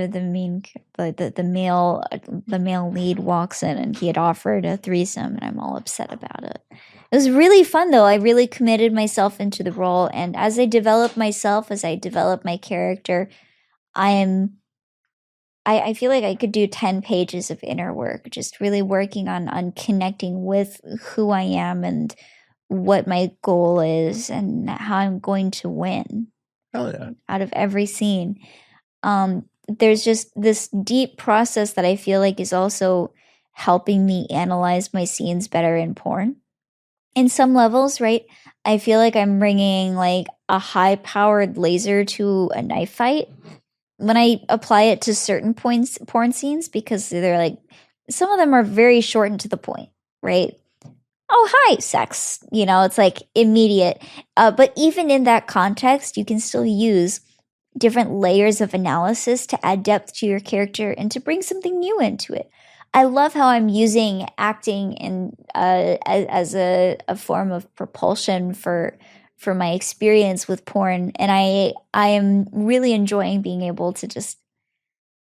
male lead walks in, and he had offered a threesome, and I'm all upset about it. It was really fun though. I really committed myself into the role, and as I develop myself, as I develop my character, I feel like I could do 10 pages of inner work, just really working on connecting with who I am and what my goal is and how I'm going to win. Hell yeah. Out of every scene. There's just this deep process that I feel like is also helping me analyze my scenes better in porn. In some levels, right? I feel like I'm bringing like a high powered laser to a knife fight when I apply it to certain points porn scenes, because they're like, some of them are very short and to the point, right? Oh, hi, sex. It's like immediate. But even in that context, you can still use different layers of analysis to add depth to your character and to bring something new into it. I love how I'm using acting in as a form of propulsion for my experience with porn, and I am really enjoying being able to just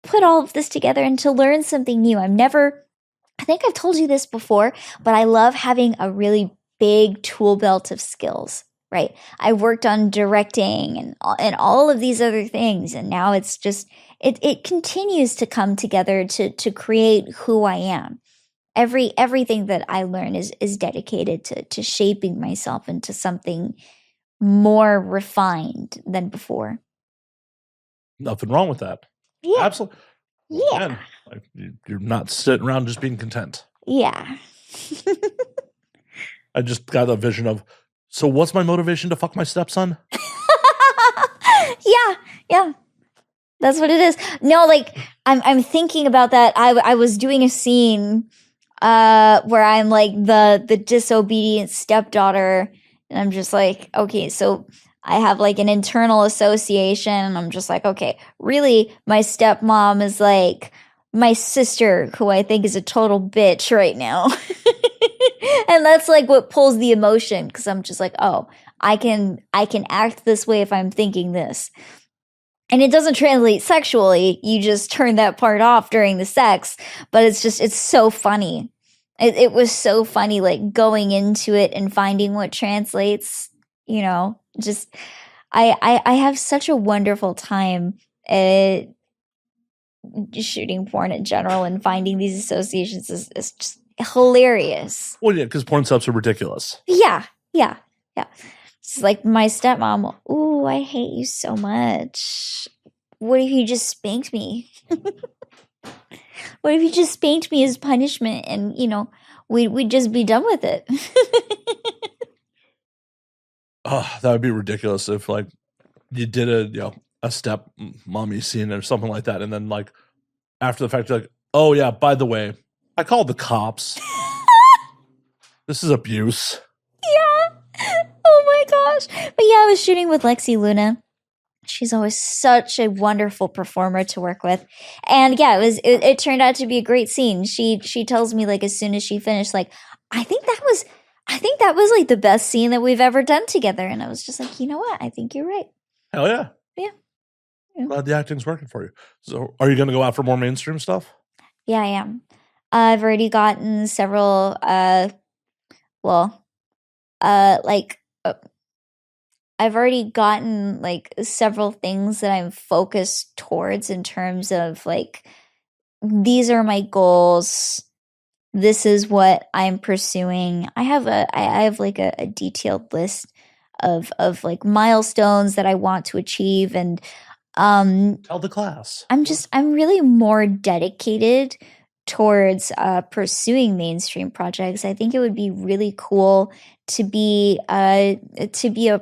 put all of this together and to learn something new. I think I've told you this before, but I love having a really big tool belt of skills, right? I worked on directing and all of these other things, and now it's just it continues to come together to create who I am. Everything that I learn is dedicated to shaping myself into something more refined than before. Nothing wrong with that. Yeah. Absolutely. Yeah. Again, like, you're not sitting around just being content. Yeah. I just got a vision of, so what's my motivation to fuck my stepson? Yeah. That's what it is. No, like I'm thinking about that. I was doing a scene where I'm like the disobedient stepdaughter, and I'm just like, okay, so I have like an internal association, and I'm just like, okay, really my stepmom is like my sister, who I think is a total bitch right now. And that's like what pulls the emotion, because I'm just like, oh, I can act this way if I'm thinking this. And it doesn't translate sexually. You just turn that part off during the sex, but it's so funny. It was so funny, like going into it and finding what translates, just I have such a wonderful time shooting porn in general, and finding these associations is just hilarious. Well, yeah, because porn subs are ridiculous. Yeah. It's like my stepmom. Ooh, I hate you so much. What if you just spanked me? What if you just spanked me as punishment, and we'd just be done with it? Oh, that would be ridiculous if like you did a step mommy scene or something like that, and then like after the fact you're like, oh yeah, by the way, I called the cops. This is abuse. Yeah. Oh my gosh. But yeah, I was shooting with Lexi Luna. She's always such a wonderful performer to work with. And yeah, it turned out to be a great scene. She tells me, like, as soon as she finished, like, I think that was like the best scene that we've ever done together. And I was just like, you know what? I think you're right. Hell yeah. Yeah. Glad the acting's working for you. So are you going to go out for more mainstream stuff? Yeah, I am. I've already gotten several I've already gotten like several things that I'm focused towards, in terms of like, these are my goals. This is what I'm pursuing. I have like a detailed list of like milestones that I want to achieve, and Tell the class. I'm really more dedicated towards pursuing mainstream projects. I think it would be really cool to be a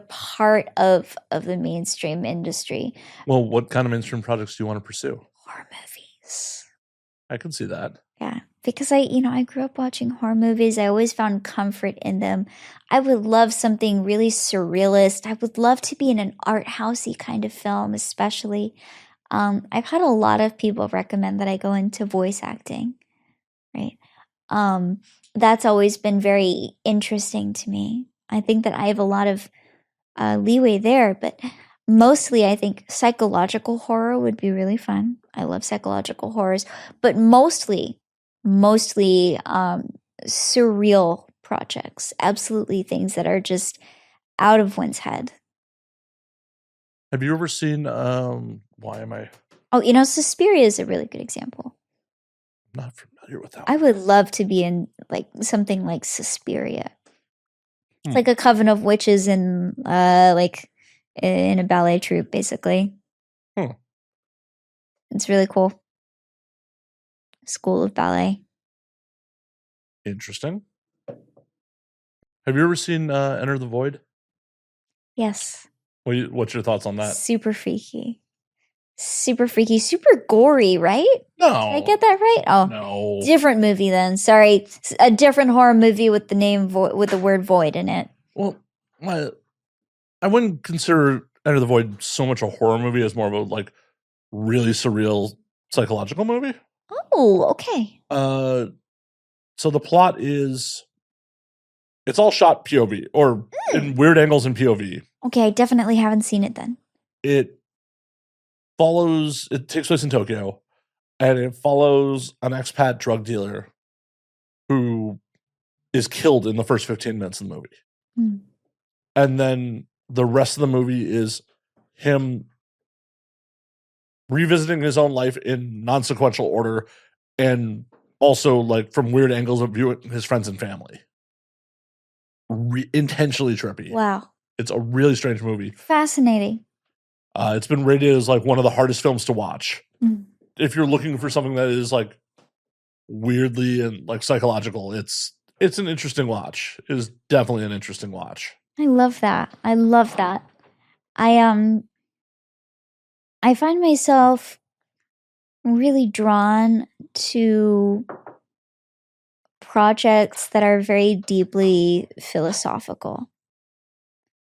part of the mainstream industry. Well, what kind of mainstream projects do you want to pursue? Horror movies. I can see that. Yeah, because I grew up watching horror movies. I always found comfort in them. I would love something really surrealist. I would love to be in an art housey kind of film, especially. I've had a lot of people recommend that I go into voice acting, right? That's always been very interesting to me. I think that I have a lot of leeway there, but mostly I think psychological horror would be really fun. I love psychological horrors, but mostly surreal projects. Absolutely things that are just out of one's head. Have you ever seen why am I Oh, Suspiria is a really good example. not familiar with that I one? would love to be in like something like Suspiria. It's Hmm. like a coven of witches in like in a ballet troupe, basically. It's really cool. School of ballet. Interesting. Have you ever seen Enter the Void? Yes. What's your thoughts on that? Super freaky. Super freaky. Super gory, right? No. Did I get that right? Oh, No. different movie then. Sorry. A different horror movie with the name with the word void in it. Well, I wouldn't consider Enter the Void so much a horror movie as more of a like really surreal psychological movie. Oh, okay. So the plot is it's all shot POV or in weird angles in POV. Okay, I definitely haven't seen it then. It takes place in Tokyo, and it follows an expat drug dealer who is killed in the first 15 minutes of the movie. Mm. And then the rest of the movie is him revisiting his own life in non-sequential order and also like from weird angles of viewing his friends and family. Intentionally trippy. Wow. It's a really strange movie. Fascinating. It's been rated as like one of the hardest films to watch. Mm. If you're looking for something that is like weirdly and like psychological, it's an interesting watch. It is definitely an interesting watch. I love that. I love that. I find myself really drawn to projects that are very deeply philosophical.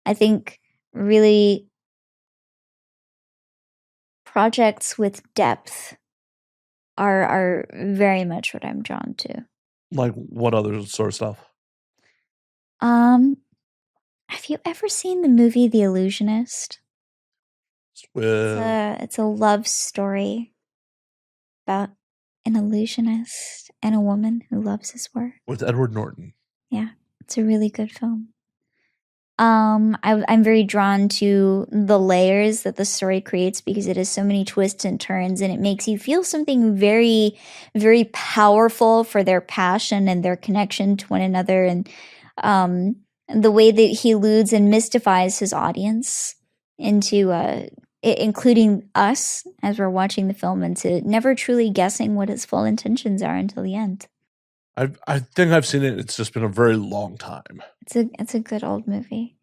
I think really projects with depth are very much what I'm drawn to. Like what other sort of stuff? Have you ever seen the movie The Illusionist? It's a love story about an illusionist and a woman who loves his work. With Edward Norton. Yeah, it's a really good film. I'm very drawn to the layers that the story creates because it has so many twists and turns, and it makes you feel something very, very powerful for their passion and their connection to one another, and the way that he eludes and mystifies his audience into including us as we're watching the film, into never truly guessing what his full intentions are until the end. I think I've seen it. It's just been a very long time. It's a good old movie.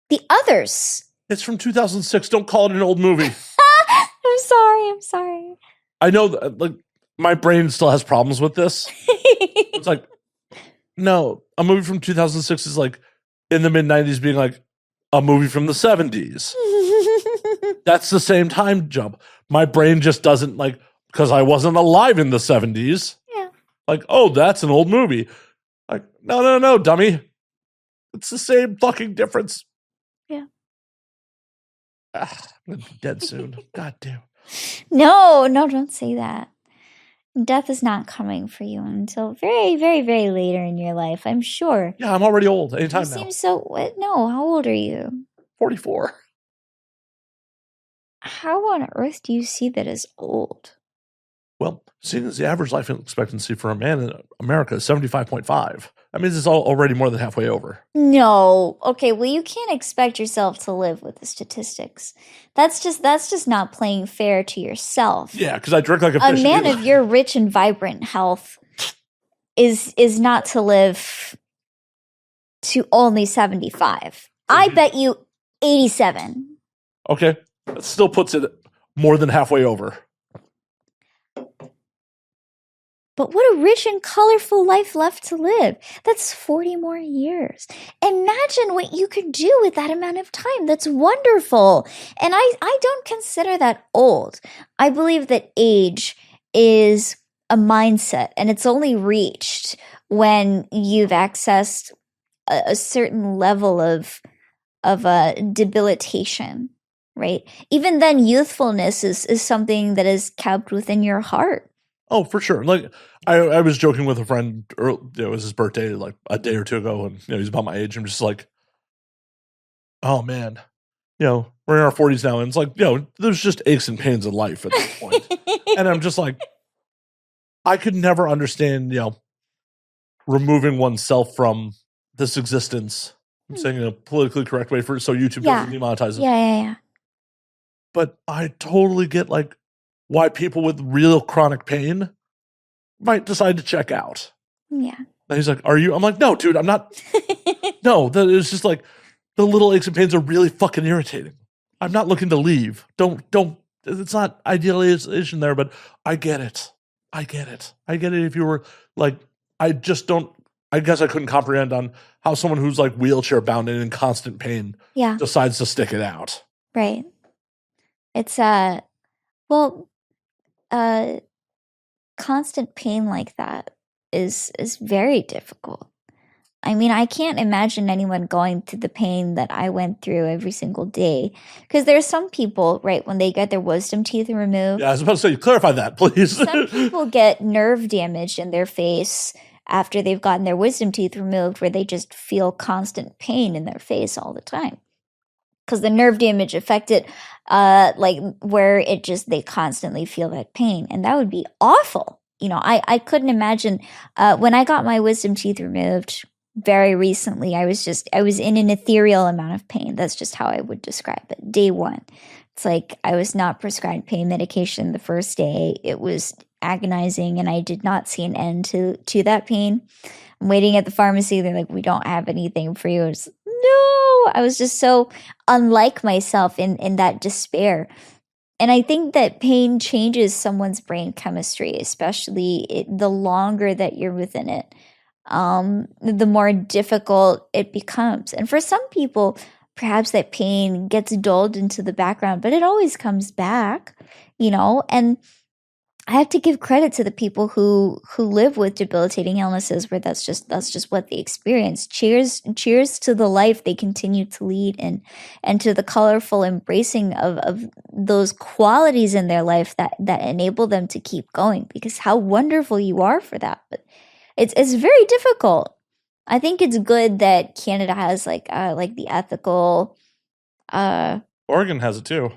The Others. It's from 2006. Don't call it an old movie. I'm sorry. I know that, like, my brain still has problems with this. It's like, no, a movie from 2006 is like in the mid 90s being like a movie from the 70s. That's the same time jump. My brain just doesn't like, because I wasn't alive in the 70s. Yeah. Like, oh, that's an old movie. Like, no, dummy. It's the same fucking difference. Yeah. I'm gonna be dead soon. God damn. No, don't say that. Death is not coming for you until very, very, very later in your life, I'm sure. Yeah, I'm already old. Anytime You now. seem so... What? No, how old are you? 44. How on earth do you see that as old? Well, seeing as the average life expectancy for a man in America is 75.5, that means it's already more than halfway over. No. Okay, well, you can't expect yourself to live with the statistics. That's just not playing fair to yourself. Yeah, because I drink like a fish. A man of your rich and vibrant health is not to live to only 75. I bet you 87. Okay, that still puts it more than halfway over. But what a rich and colorful life left to live. That's 40 more years. Imagine what you could do with that amount of time. That's wonderful. And I don't consider that old. I believe that age is a mindset, and it's only reached when you've accessed a certain level of debilitation, right? Even then, youthfulness is something that is kept within your heart. Oh, for sure. Like I was joking with a friend. It was his birthday, like a day or two ago, and he's about my age. I'm just like, oh man, we're in our 40s now, and it's like, there's just aches and pains in life at this point. And I'm just like, I could never understand, removing oneself from this existence. I'm saying in a politically correct way so YouTube doesn't demonetize it. Yeah. But I totally get like why people with real chronic pain might decide to check out. Yeah. And he's like, are you? I'm like, no, dude, I'm not. No, that is just like the little aches and pains are really fucking irritating. I'm not looking to leave. Don't, it's not idealization there, but I get it. I get it if you were like, I guess I couldn't comprehend on how someone who's like wheelchair bound and in constant pain decides to stick it out. Right. It's, constant pain like that is very difficult. I mean, I can't imagine anyone going through the pain that I went through every single day. Because there's some people, right, when they get their wisdom teeth removed. Yeah, I was about to say, clarify that, please. Some people get nerve damage in their face after they've gotten their wisdom teeth removed, where they just feel constant pain in their face all the time. Because the nerve damage affected, like, where it just, they constantly feel that pain. And that would be awful. You know, I couldn't imagine, when I got my wisdom teeth removed very recently, I was in an ethereal amount of pain. That's just how I would describe it. Day one. It's like I was not prescribed pain medication the first day. It was agonizing and I did not see an end to that pain. I'm waiting at the pharmacy. They're like, we don't have anything for you. No, I was just so unlike myself in that despair. And I think that pain changes someone's brain chemistry, especially the longer that you're within it. The more difficult it becomes. And for some people, perhaps that pain gets dulled into the background, but it always comes back, you know? And I have to give credit to the people who live with debilitating illnesses where that's just what they experience. Cheers to the life they continue to lead and to the colorful embracing of those qualities in their life that enable them to keep going, because how wonderful you are for that. But it's very difficult. I think it's good that Canada has like the ethical. Oregon has it too.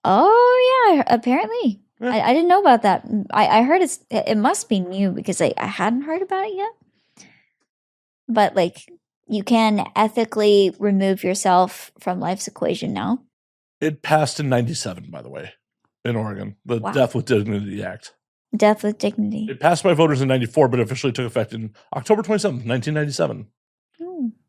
Oh yeah, apparently. Yeah. I didn't know about that. I heard it must be new because I hadn't heard about it yet. But like, you can ethically remove yourself from life's equation now. It passed in 97, by the way, in Oregon, the Wow. Death with Dignity Act. Death with dignity. It passed by voters in 94, but officially took effect in October 27th, 1997.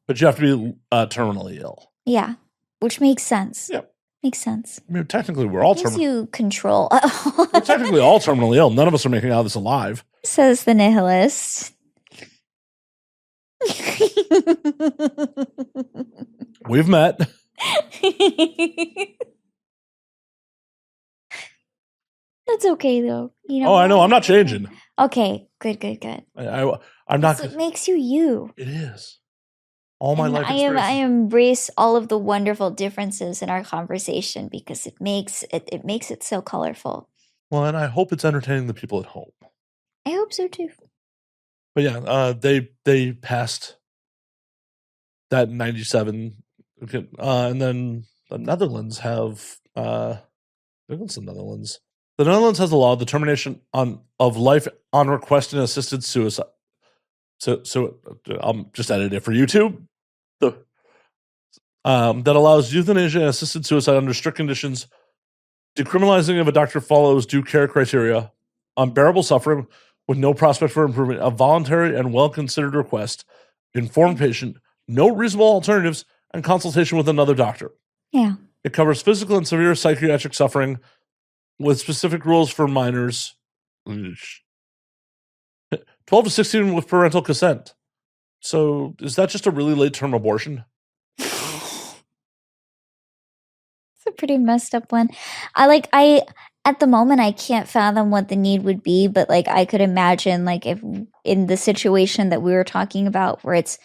But you have to be terminally ill. Yeah, which makes sense. Yeah. Makes sense. I mean, technically, we're all gives you control. we're technically all terminally ill. None of us are making it out of this alive. Says the nihilist. We've met. That's okay though. You know. Oh, I know. I'm not changing. Okay. Good. I'm not. It makes you you. It is. All my And life I embrace all of the wonderful differences in our conversation because it makes it so colorful. Well, and I hope it's entertaining the people at home. I hope so too. But yeah, they passed that in 97, and then the Netherlands have. What's the Netherlands? The Netherlands has a law, the termination of life on request and assisted suicide. So I'll just edit it for YouTube. That allows euthanasia and assisted suicide under strict conditions. Decriminalizing if a doctor follows due care criteria. Unbearable suffering with no prospect for improvement. A voluntary and well-considered request. Informed patient. No reasonable alternatives. And consultation with another doctor. Yeah. It covers physical and severe psychiatric suffering with specific rules for minors. 12 to 16 with parental consent. So is that just a really late term abortion? It's a pretty messed up one. I at the moment I can't fathom what the need would be, but like I could imagine like if in the situation that we were talking about where it's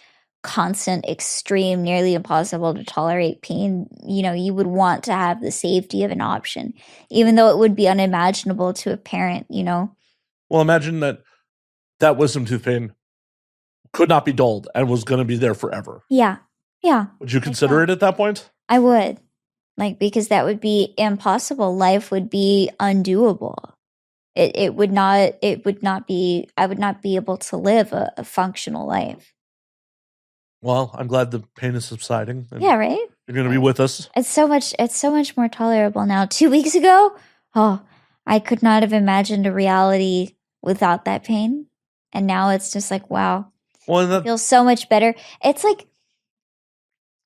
constant, extreme, nearly impossible to tolerate pain, you know, you would want to have the safety of an option, even though it would be unimaginable to a parent, you know. Well, imagine that wisdom tooth pain could not be dulled and was going to be there forever. Yeah. Would you consider it at that point? I would. Like, because that would be impossible. Life would be undoable. It would not be, I would not be able to live a functional life. Well, I'm glad the pain is subsiding. Yeah, right? You're going to be with us. It's so much more tolerable now. 2 weeks ago, I could not have imagined a reality without that pain. And now it's just like, wow. Well, it feels so much better. It's like,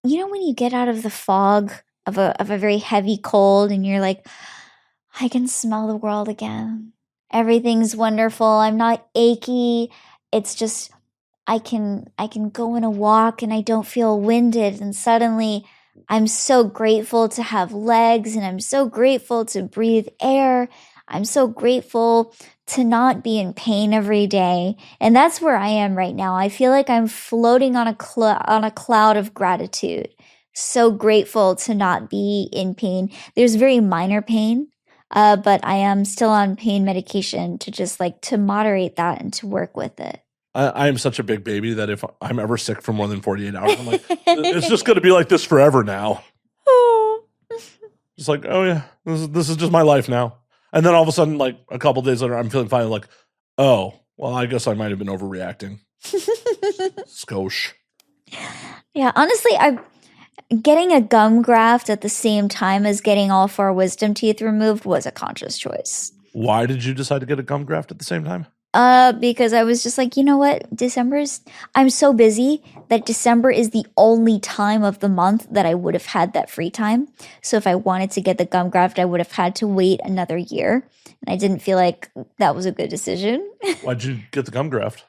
you know, when you get out of the fog of a very heavy cold and you're like, I can smell the world again. Everything's wonderful. I'm not achy. It's just I can go on a walk and I don't feel winded, and suddenly I'm so grateful to have legs, and I'm so grateful to breathe air. I'm so grateful to not be in pain every day. And that's where I am right now. I feel like I'm floating on a cloud of gratitude. So grateful to not be in pain. There's very minor pain, but I am still on pain medication to just like to moderate that and to work with it. I am such a big baby that if I'm ever sick for more than 48 hours, I'm like, it's just going to be like this forever now. It's like, oh yeah, this is just my life now. And then all of a sudden, like a couple days later, I'm feeling fine. Like, oh, well, I guess I might have been overreacting. Skosh. Yeah, honestly, getting a gum graft at the same time as getting all 4 wisdom teeth removed was a conscious choice. Why did you decide to get a gum graft at the same time? Because I was just like, you know what? I'm so busy that December is the only time of the month that I would have had that free time. So if I wanted to get the gum graft, I would have had to wait another year. And I didn't feel like that was a good decision. Why'd you get the gum graft?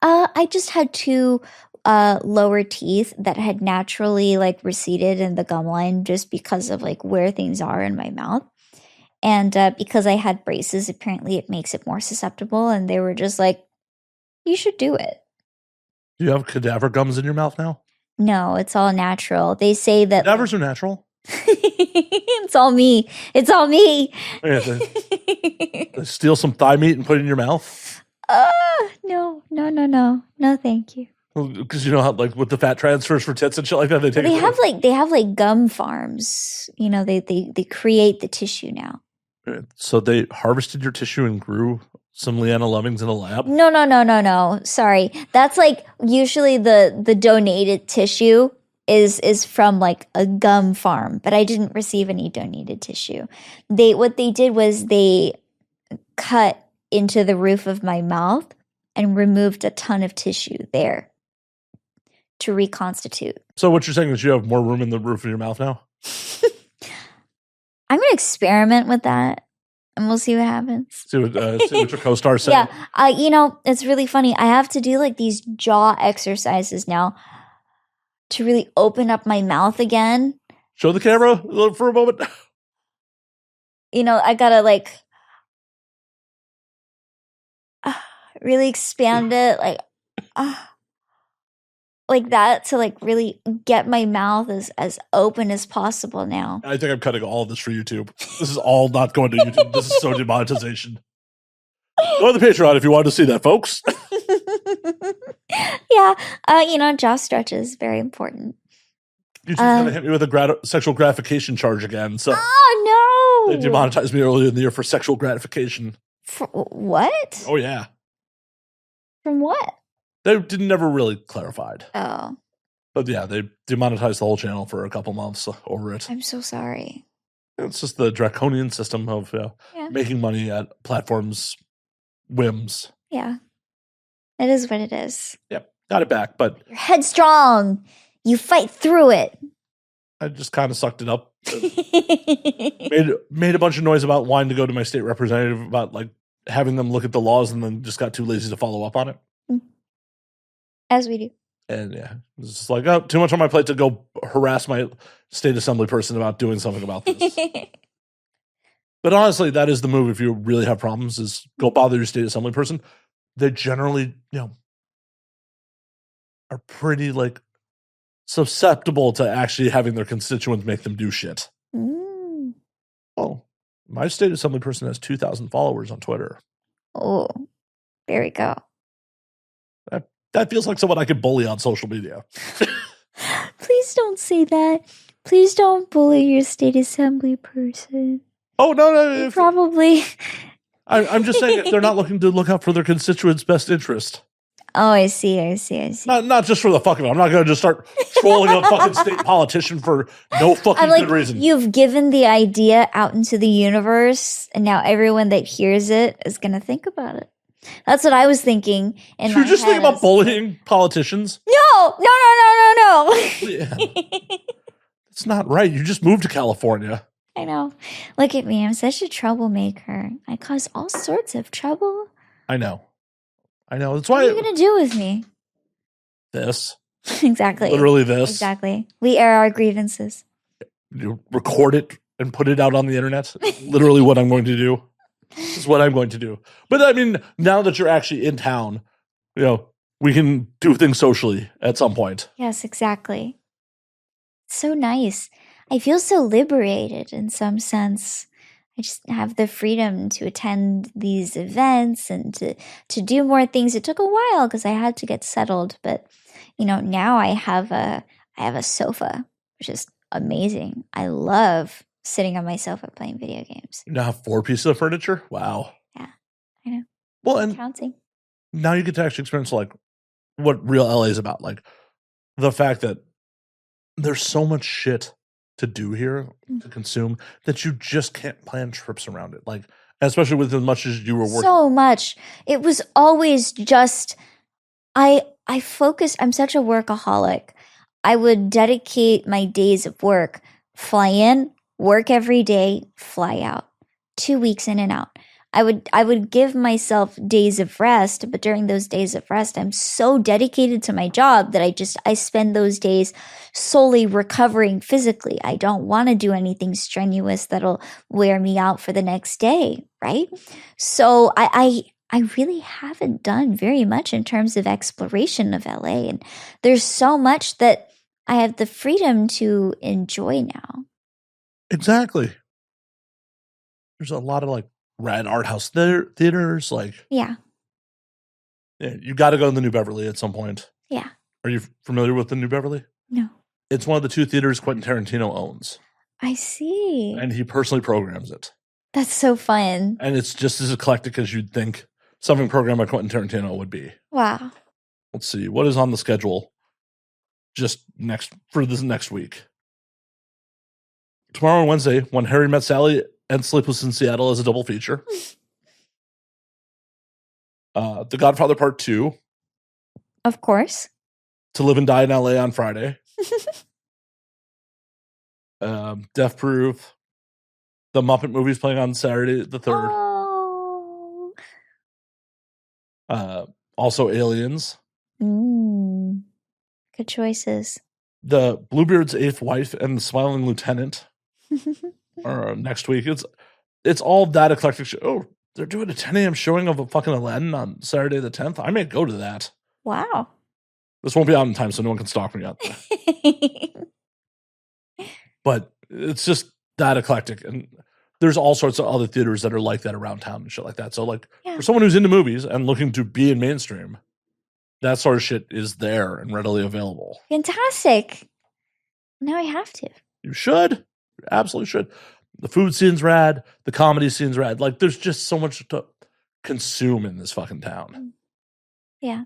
I just had 2 lower teeth that had naturally like receded in the gum line just because of like where things are in my mouth. And because I had braces, apparently it makes it more susceptible. And they were just like, you should do it. Do you have cadaver gums in your mouth now? No, it's all natural. They say that Cadavers are natural. It's all me. It's all me. Yeah, they steal some thigh meat and put it in your mouth? No. No, thank you. Because you know how, like, with the fat transfers for tits and shit like that, they have like gum farms. You know, they create the tissue now. So they harvested your tissue and grew some Leana Lovings in a lab? No. Sorry. That's like usually the donated tissue is from like a gum farm, but I didn't receive any donated tissue. What they did was they cut into the roof of my mouth and removed a ton of tissue there to reconstitute. So what you're saying is you have more room in the roof of your mouth now? I'm going to experiment with that, and we'll see what happens. See what your co-star said. Yeah, you know, it's really funny. I have to do like these jaw exercises now to really open up my mouth again. Show the camera for a moment. You know, I got to like really expand it like that to like really get my mouth as open as possible now. I think I'm cutting all of this for YouTube. This is all not going to YouTube. This is so demonetization. Go on the Patreon if you want to see that, folks. Yeah, you know, jaw stretches, very important. YouTube's going to hit me with a sexual gratification charge again. So, oh no! They demonetized me earlier in the year for sexual gratification. For what? Oh yeah. From what? They never really clarified. Oh. But yeah, they demonetized the whole channel for a couple months over it. I'm so sorry. It's just the draconian system of making money at platforms' whims. Yeah. It is what it is. Yep. Got it back, but you're headstrong. You fight through it. I just kind of sucked it up. made a bunch of noise about wanting to go to my state representative about like having them look at the laws, and then just got too lazy to follow up on it. As we do. And yeah, it's just like, oh, too much on my plate to go harass my state assembly person about doing something about this. But honestly, that is the move if you really have problems, is go bother your state assembly person. They generally, are pretty like susceptible to actually having their constituents make them do shit. Mm. Oh, my state assembly person has 2,000 followers on Twitter. Oh, there we go. That feels like someone I could bully on social media. Please don't say that. Please don't bully your state assembly person. Oh, no. Probably. I'm just saying if they're not looking to look out for their constituents' best interest. Oh, I see. Not just for the fuck of it. I'm not going to just start trolling a fucking state politician for no fucking good reason. You've given the idea out into the universe, and now everyone that hears it is going to think about it. That's what I was thinking in You're my just thinking head. about bullying politicians? No. Yeah. It's not right. You just moved to California. I know. Look at me. I'm such a troublemaker. I cause all sorts of trouble. I know. That's What why are you going to do with me? this. Exactly. Literally this. Exactly. We air our grievances. You record it and put it out on the internet. Literally what I'm going to do. This is what I'm going to do. But I mean, now that you're actually in town, we can do things socially at some point. Yes, exactly. So nice. I feel so liberated in some sense. I just have the freedom to attend these events and to do more things. It took a while because I had to get settled, but now I have a sofa, which is amazing. I love sitting on my sofa playing video games. You now have 4 pieces of furniture? Wow. Yeah, I know. Well, and Counting. now you get to actually experience like what real LA is about. Like the fact that there's so much shit to do here, to consume, that you just can't plan trips around it. Like, especially with as much as you were working. So much. It was always just, I focused, I'm such a workaholic. I would dedicate my days of work, fly in, work every day, fly out, 2 weeks in and out. I would give myself days of rest, but during those days of rest, I'm so dedicated to my job that I spend those days solely recovering physically. I don't want to do anything strenuous that'll wear me out for the next day, right? So I really haven't done very much in terms of exploration of LA, and there's so much that I have the freedom to enjoy now. Exactly. There's a lot of like rad art house theaters. Like, Yeah. You got to go to the New Beverly at some point. Yeah. Are you familiar with the New Beverly? No. It's one of the 2 theaters Quentin Tarantino owns. I see. And he personally programs it. That's so fun. And it's just as eclectic as you'd think something programmed by Quentin Tarantino would be. Wow. Let's see. What is on the schedule for this next week? Tomorrow and Wednesday, When Harry Met Sally and Sleepless in Seattle as a double feature. The Godfather Part 2. Of course. To Live and Die in LA on Friday. Death Proof. The Muppet Movies playing on Saturday the 3rd. Oh. Also Aliens. Good choices. The Bluebeard's Eighth Wife and the Smiling Lieutenant are next week. It's all that eclectic. Oh, they're doing a 10 a.m. showing of a fucking Aladdin on Saturday the 10th. I may go to that. Wow. This won't be out in time, so no one can stalk me out there. But it's just that eclectic. And there's all sorts of other theaters that are like that around town and shit like that. So like for someone who's into movies and looking to be in mainstream, that sort of shit is there and readily available. Fantastic. Now I have to. You should. You absolutely should. The food scene's rad. The comedy scene's rad. Like, there's just so much to consume in this fucking town. Yeah.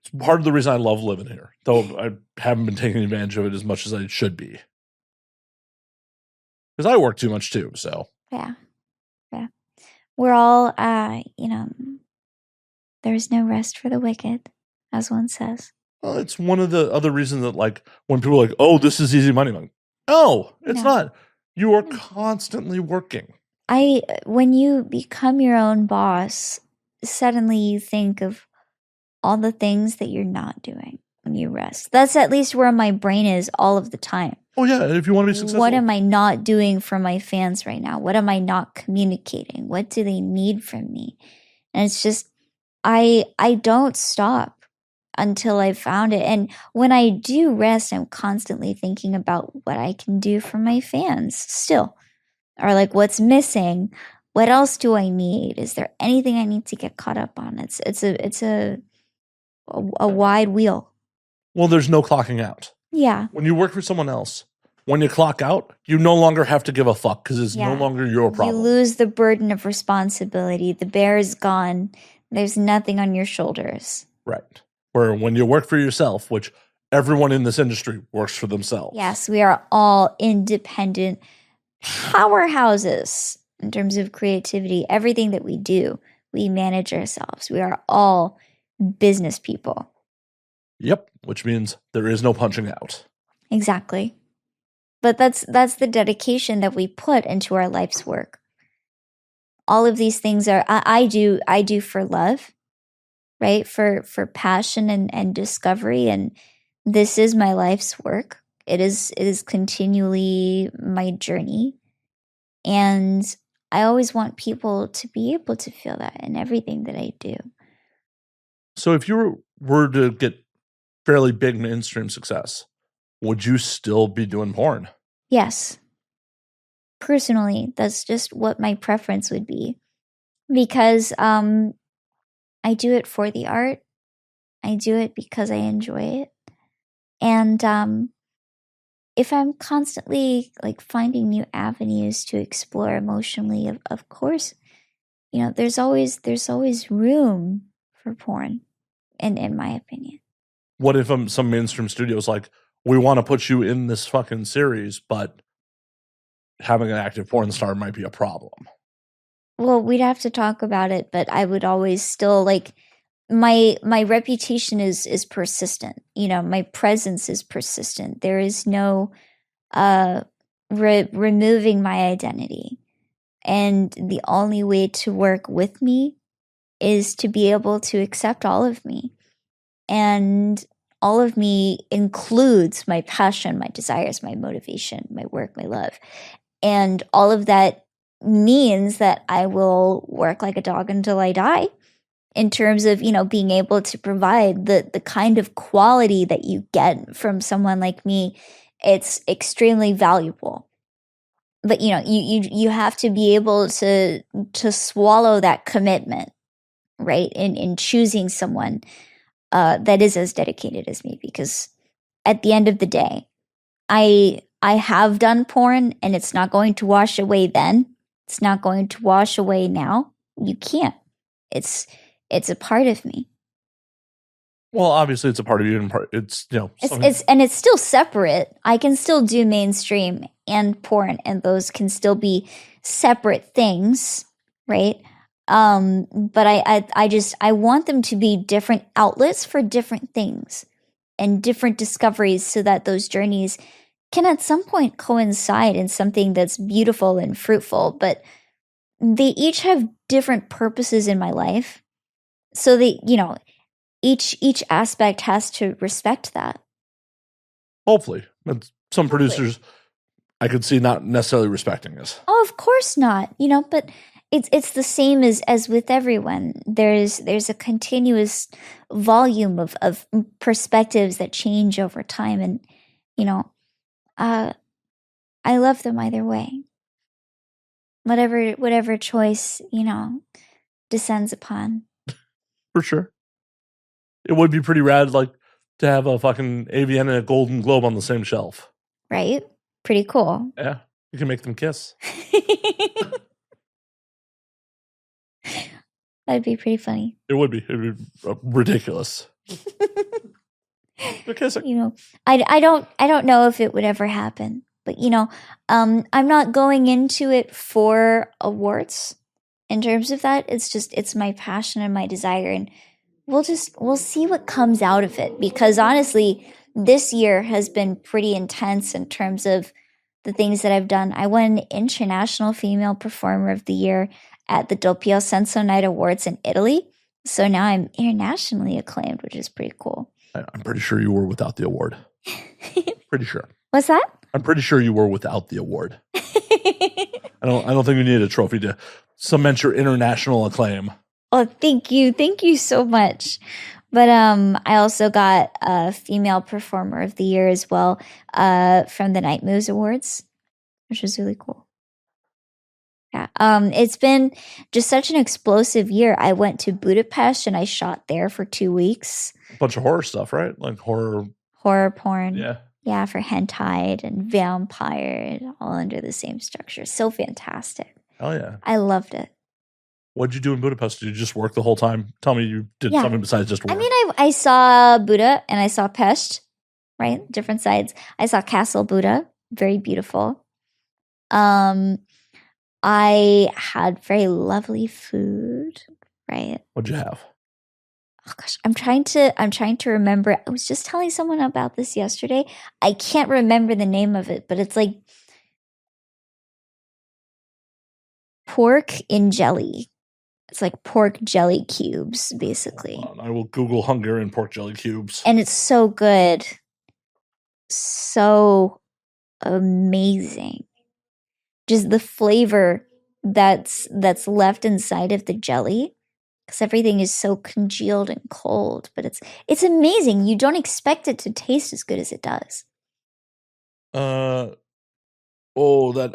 It's part of the reason I love living here, though I haven't been taking advantage of it as much as I should be. Because I work too much too, so. Yeah. We're all, there's no rest for the wicked, as one says. Well, it's one of the other reasons that, like, when people are like, oh, this is easy money, I'm like, no, it's not. You are constantly working. When you become your own boss, suddenly you think of all the things that you're not doing when you rest. That's at least where my brain is all of the time. Oh, yeah. And if you want to be successful. What am I not doing for my fans right now? What am I not communicating? What do they need from me? And it's just, I don't stop until I've found it. And when I do rest, I'm constantly thinking about what I can do for my fans still. Or like, what's missing? What else do I need? Is there anything I need to get caught up on? It's a wide wheel. Well, there's no clocking out. Yeah. When you work for someone else, when you clock out, you no longer have to give a fuck because it's no longer your problem. You lose the burden of responsibility. The bear is gone. There's nothing on your shoulders. Right. Where when you work for yourself, which everyone in this industry works for themselves. Yes, we are all independent powerhouses in terms of creativity. Everything that we do, We manage ourselves. We are all business people. Yep, which means there is no punching out. Exactly. But that's the dedication that we put into our life's work. All of these things are I do for love, right? For passion and discovery, and this is my life's work. It is continually my journey. And I always want people to be able to feel that in everything that I do. So if you were to get fairly big mainstream success, would you still be doing porn? Yes. Personally, that's just what my preference would be. Because I do it for the art. I do it because I enjoy it. And if I'm constantly like finding new avenues to explore emotionally, of course, you know, there's always room for porn, in my opinion. What if some mainstream studio's like, we want to put you in this fucking series, but having an active porn star might be a problem? Well, we'd have to talk about it, but I would always still like my reputation is persistent. You know, my presence is persistent. There is no removing my identity. And the only way to work with me is to be able to accept all of me. And all of me includes my passion, my desires, my motivation, my work, my love. And all of that means that I will work like a dog until I die, in terms of, you know, being able to provide the kind of quality that you get from someone like me. It's extremely valuable. But you know, you have to be able to swallow that commitment, right? In choosing someone that is as dedicated as me, because at the end of the day, I have done porn, and it's not going to wash away then. It's not going to wash away now. You can't. It's a part of me. Well, obviously it's a part of you, and it's, you know, it's still separate. I can still do mainstream and porn, and those can still be separate things, right? But I want them to be different outlets for different things and different discoveries, so that those journeys can at some point coincide in something that's beautiful and fruitful. But they each have different purposes in my life, so they, you know, each aspect has to respect that. Hopefully. And some producers I could see not necessarily respecting this. Oh, of course not. You know, but it's the same as with everyone. There's a continuous volume of perspectives that change over time, and you know, I love them either way. Whatever choice, you know, descends upon. For sure. It would be pretty rad, like, to have a fucking AVN and a Golden Globe on the same shelf. Right? Pretty cool. Yeah. You can make them kiss. That'd be pretty funny. It would be. It would be ridiculous. Because, you know, I don't know if it would ever happen, but you know, I'm not going into it for awards. In terms of that, it's my passion and my desire, and we'll see what comes out of it, because honestly, this year has been pretty intense in terms of the things that I've done. I won International Female Performer of the Year at the Doppio Senso Night Awards in Italy. So now I'm internationally acclaimed, which is pretty cool. I'm pretty sure you were without the award. Pretty sure. What's that? I'm pretty sure you were without the award. I don't think you needed a trophy to cement your international acclaim. Oh, thank you so much. But I also got a Female Performer of the Year as well from the Night Moves Awards, which was really cool. Yeah, it's been just such an explosive year. I went to Budapest and I shot there for 2 weeks. A bunch of horror stuff, right? Like horror porn. Yeah. Yeah, for hentai and vampire, all under the same structure. So fantastic. Hell yeah. I loved it. What'd you do in Budapest? Did you just work the whole time? Tell me you did something besides just work. I mean, I saw Buda and I saw Pest, right? Different sides. I saw Castle Buda, very beautiful. I had very lovely food, right? What'd you have? Oh gosh, I'm trying to remember. I was just telling someone about this yesterday. I can't remember the name of it, but it's like pork in jelly. It's like pork jelly cubes, basically. Hold on, I will Google Hungarian pork jelly cubes. And it's so good. So amazing. Just the flavor that's left inside of the jelly, because everything is so congealed and cold, but it's amazing. You don't expect it to taste as good as it does. That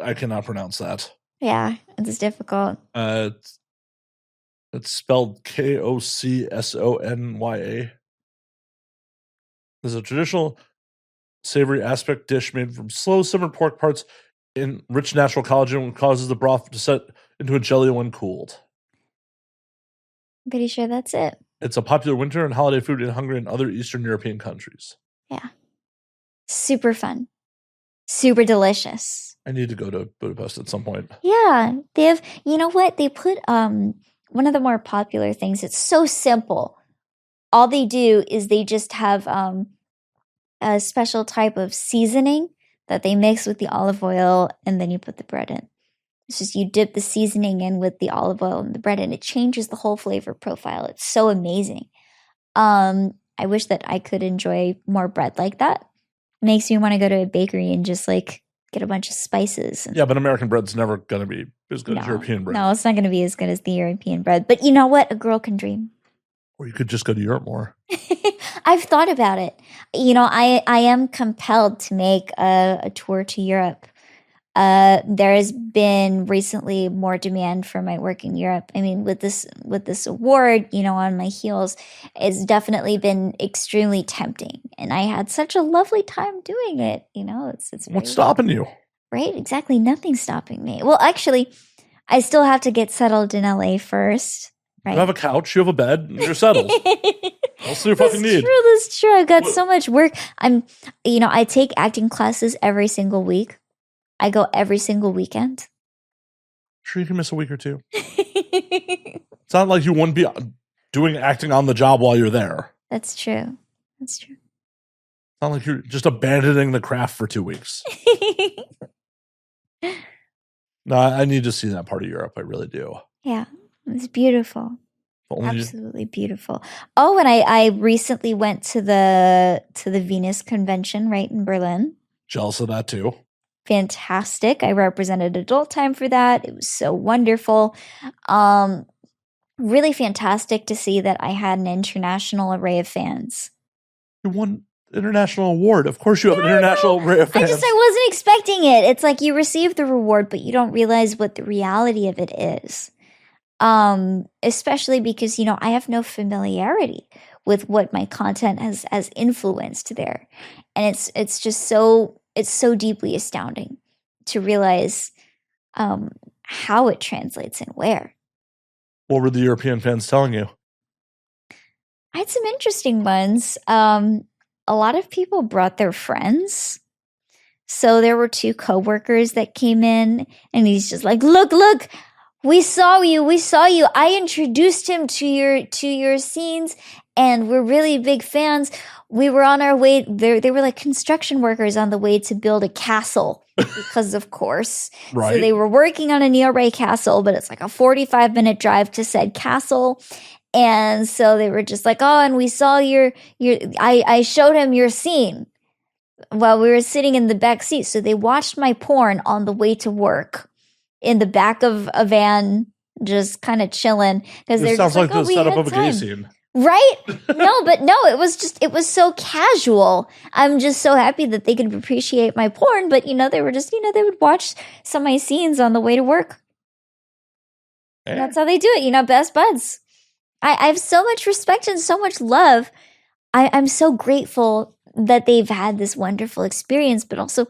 I cannot pronounce that. Yeah, it's difficult. It's spelled KocsonyA. This is a traditional savory aspect dish made from slow simmered pork parts in rich natural collagen, and causes the broth to set into a jelly when cooled. I'm pretty sure that's it. It's a popular winter and holiday food in Hungary and other Eastern European countries. Yeah. Super fun. Super delicious. I need to go to Budapest at some point. Yeah. They have, you know what? They put one of the more popular things. It's so simple. All they do is they just have a special type of seasoning that they mix with the olive oil, and then you put the bread in. It's just you dip the seasoning in with the olive oil and the bread, and it changes the whole flavor profile. It's so amazing. I wish that I could enjoy more bread like that. Makes me want to go to a bakery and just like get a bunch of spices. Yeah, but American bread's never going to be as good as European bread. No, it's not going to be as good as the European bread. But you know what? A girl can dream. Or you could just go to Europe more. I've thought about it. You know, I am compelled to make a tour to Europe. There has been recently more demand for my work in Europe. I mean, with this award, you know, on my heels, it's definitely been extremely tempting. And I had such a lovely time doing it. You know, it's What's stopping you? Right? Exactly. Nothing's stopping me. Well, actually, I still have to get settled in LA first. Right? You have a couch, you have a bed, and you're settled. That's your fucking need. That's true. I've got so much work. I take acting classes every single week. I go every single weekend. Sure, you can miss a week or two. It's not like you wouldn't be doing acting on the job while you're there. That's true. It's not like you're just abandoning the craft for 2 weeks. No, I need to see that part of Europe. I really do. Yeah, it's beautiful. Absolutely beautiful. Oh, and I recently went to the Venus convention right in Berlin. Jealous of that too. Fantastic. I represented adult time for that. It was so wonderful. Really fantastic to see that I had an international array of fans. You won international award. Of course you have an international array of fans. I wasn't expecting it. It's like you receive the reward, but you don't realize what the reality of it is. Especially because, you know, I have no familiarity with what my content has influenced there. And it's just so deeply astounding to realize how it translates and where. What were the European fans telling you? I had some interesting ones. A lot of people brought their friends. So there were 2 coworkers that came in, and he's just like, look, we saw you. I introduced him to your scenes, and we're really big fans. We were on our way. They were like construction workers on the way to build a castle because, of course. Right. So they were working on a Neo-Ray castle, but it's like a 45-minute drive to said castle. And so they were just like, oh, and we saw I showed him your scene while we were sitting in the back seat. So they watched my porn on the way to work in the back of a van, just kind of chilling. Because This sounds like the setup of a gay scene. Right? No, it was so casual. I'm just so happy that they could appreciate my porn, but they were just, they would watch some of my scenes on the way to work. And that's how they do it, best buds. I have so much respect and so much love. I'm so grateful that they've had this wonderful experience, but also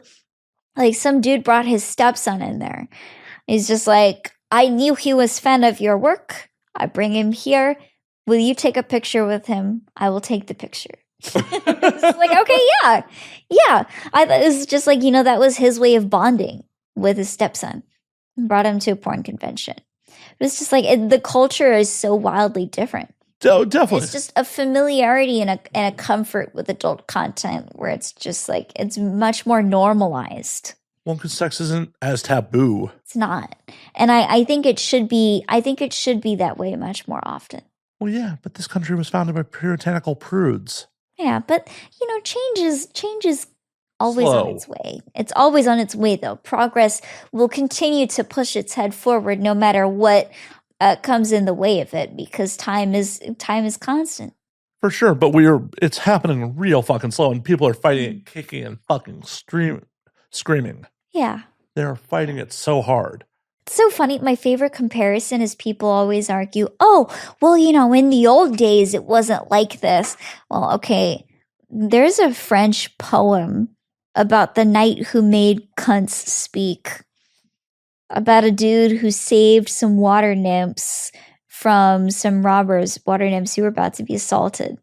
like some dude brought his stepson in there. He's just like, I knew he was a fan of your work. I bring him here. Will you take a picture with him? I will take the picture. It's like, okay, yeah. It was just like, that was his way of bonding with his stepson. Brought him to a porn convention. It's just like the culture is so wildly different. Oh, definitely. It's just a familiarity and a comfort with adult content where it's just like it's much more normalized. Well, because sex isn't as taboo. It's not. And I think it should be that way much more often. Well, yeah, but this country was founded by puritanical prudes. Yeah, but change is always Slow. on its way. It's always on its way though. Progress will continue to push its head forward no matter what comes in the way of it, because time is constant. For sure, but it's happening real fucking slow, and people are fighting it, kicking and fucking screaming. Yeah. They're fighting it so hard. It's so funny. My favorite comparison is people always argue, oh, well, in the old days, it wasn't like this. Well, okay, there's a French poem about the knight who made cunts speak, about a dude who saved some water nymphs from some robbers, water nymphs who were about to be assaulted.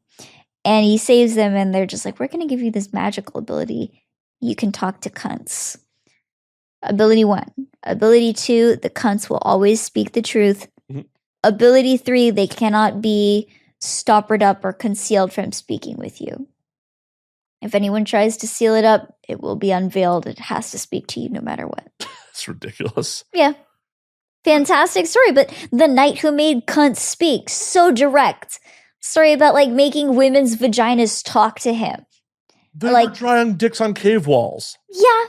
And he saves them, and they're just like, we're going to give you this magical ability. You can talk to cunts. Ability 1. Ability 2, the cunts will always speak the truth. Mm-hmm. Ability 3, they cannot be stoppered up or concealed from speaking with you. If anyone tries to seal it up, it will be unveiled. It has to speak to you no matter what. It's ridiculous. Yeah. Fantastic story. But the knight who made cunts speak, so direct. Story about making women's vaginas talk to him. They were drawing dicks on cave walls. Yeah.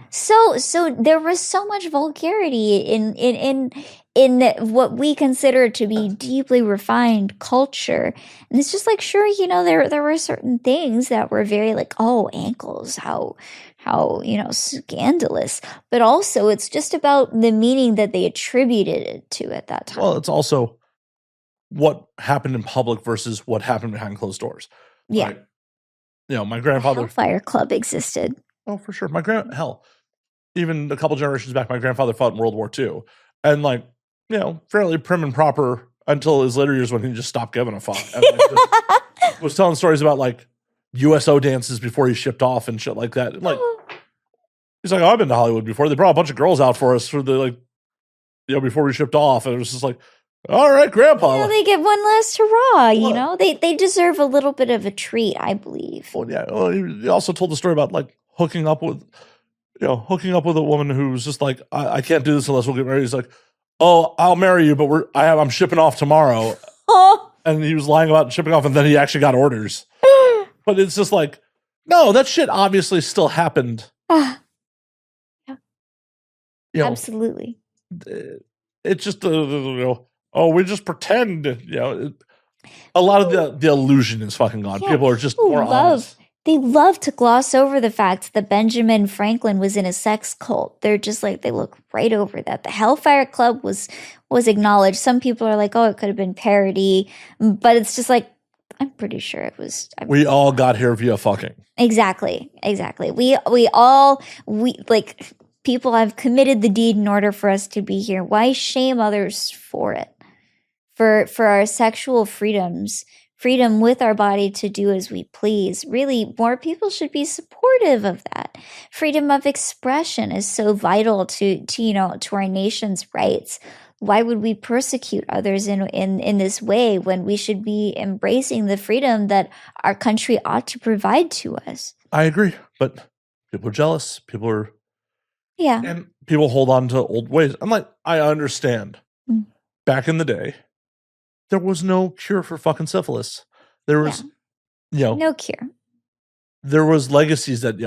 So there was so much vulgarity in what we consider to be deeply refined culture. And it's just sure, there were certain things that were very ankles, how scandalous. But also it's just about the meaning that they attributed it to at that time. Well, it's also what happened in public versus what happened behind closed doors. Yeah. My grandfather. Hellfire Club existed. Oh, for sure. Even a couple generations back, my grandfather fought in World War II. And fairly prim and proper until his later years when he just stopped giving a fuck. And was telling stories about USO dances before he shipped off and shit like that. And, he's like, oh, I've been to Hollywood before. They brought a bunch of girls out for us for the before we shipped off. And it was just like, all right, Grandpa. They get one last hurrah, They deserve a little bit of a treat, I believe. Well, yeah. Well, he also told the story about hooking up with a woman who was just like, I can't do this unless we'll get married. He's like, oh, I'll marry you, but I'm shipping off tomorrow. Oh. And he was lying about shipping off, and then he actually got orders. But it's just no, that shit obviously still happened. Yeah. Absolutely. It's just we just pretend. A lot of the illusion is fucking gone. Yeah. People are just more honest. They love to gloss over the fact that Benjamin Franklin was in a sex cult. They're just they look right over that. The Hellfire Club was acknowledged. Some people are like, oh, it could have been parody. But it's just I'm pretty sure it was. We all got here via fucking. Exactly. People have committed the deed in order for us to be here. Why shame others for it? For our sexual freedoms. Freedom with our body to do as we please. Really, more people should be supportive of that. Freedom of expression is so vital to our nation's rights. Why would we persecute others in this way when we should be embracing the freedom that our country ought to provide to us? I agree, but people are jealous. People are, and people hold on to old ways. I understand. Back in the day, there was no cure for fucking syphilis. There was, no cure. There was legacies that,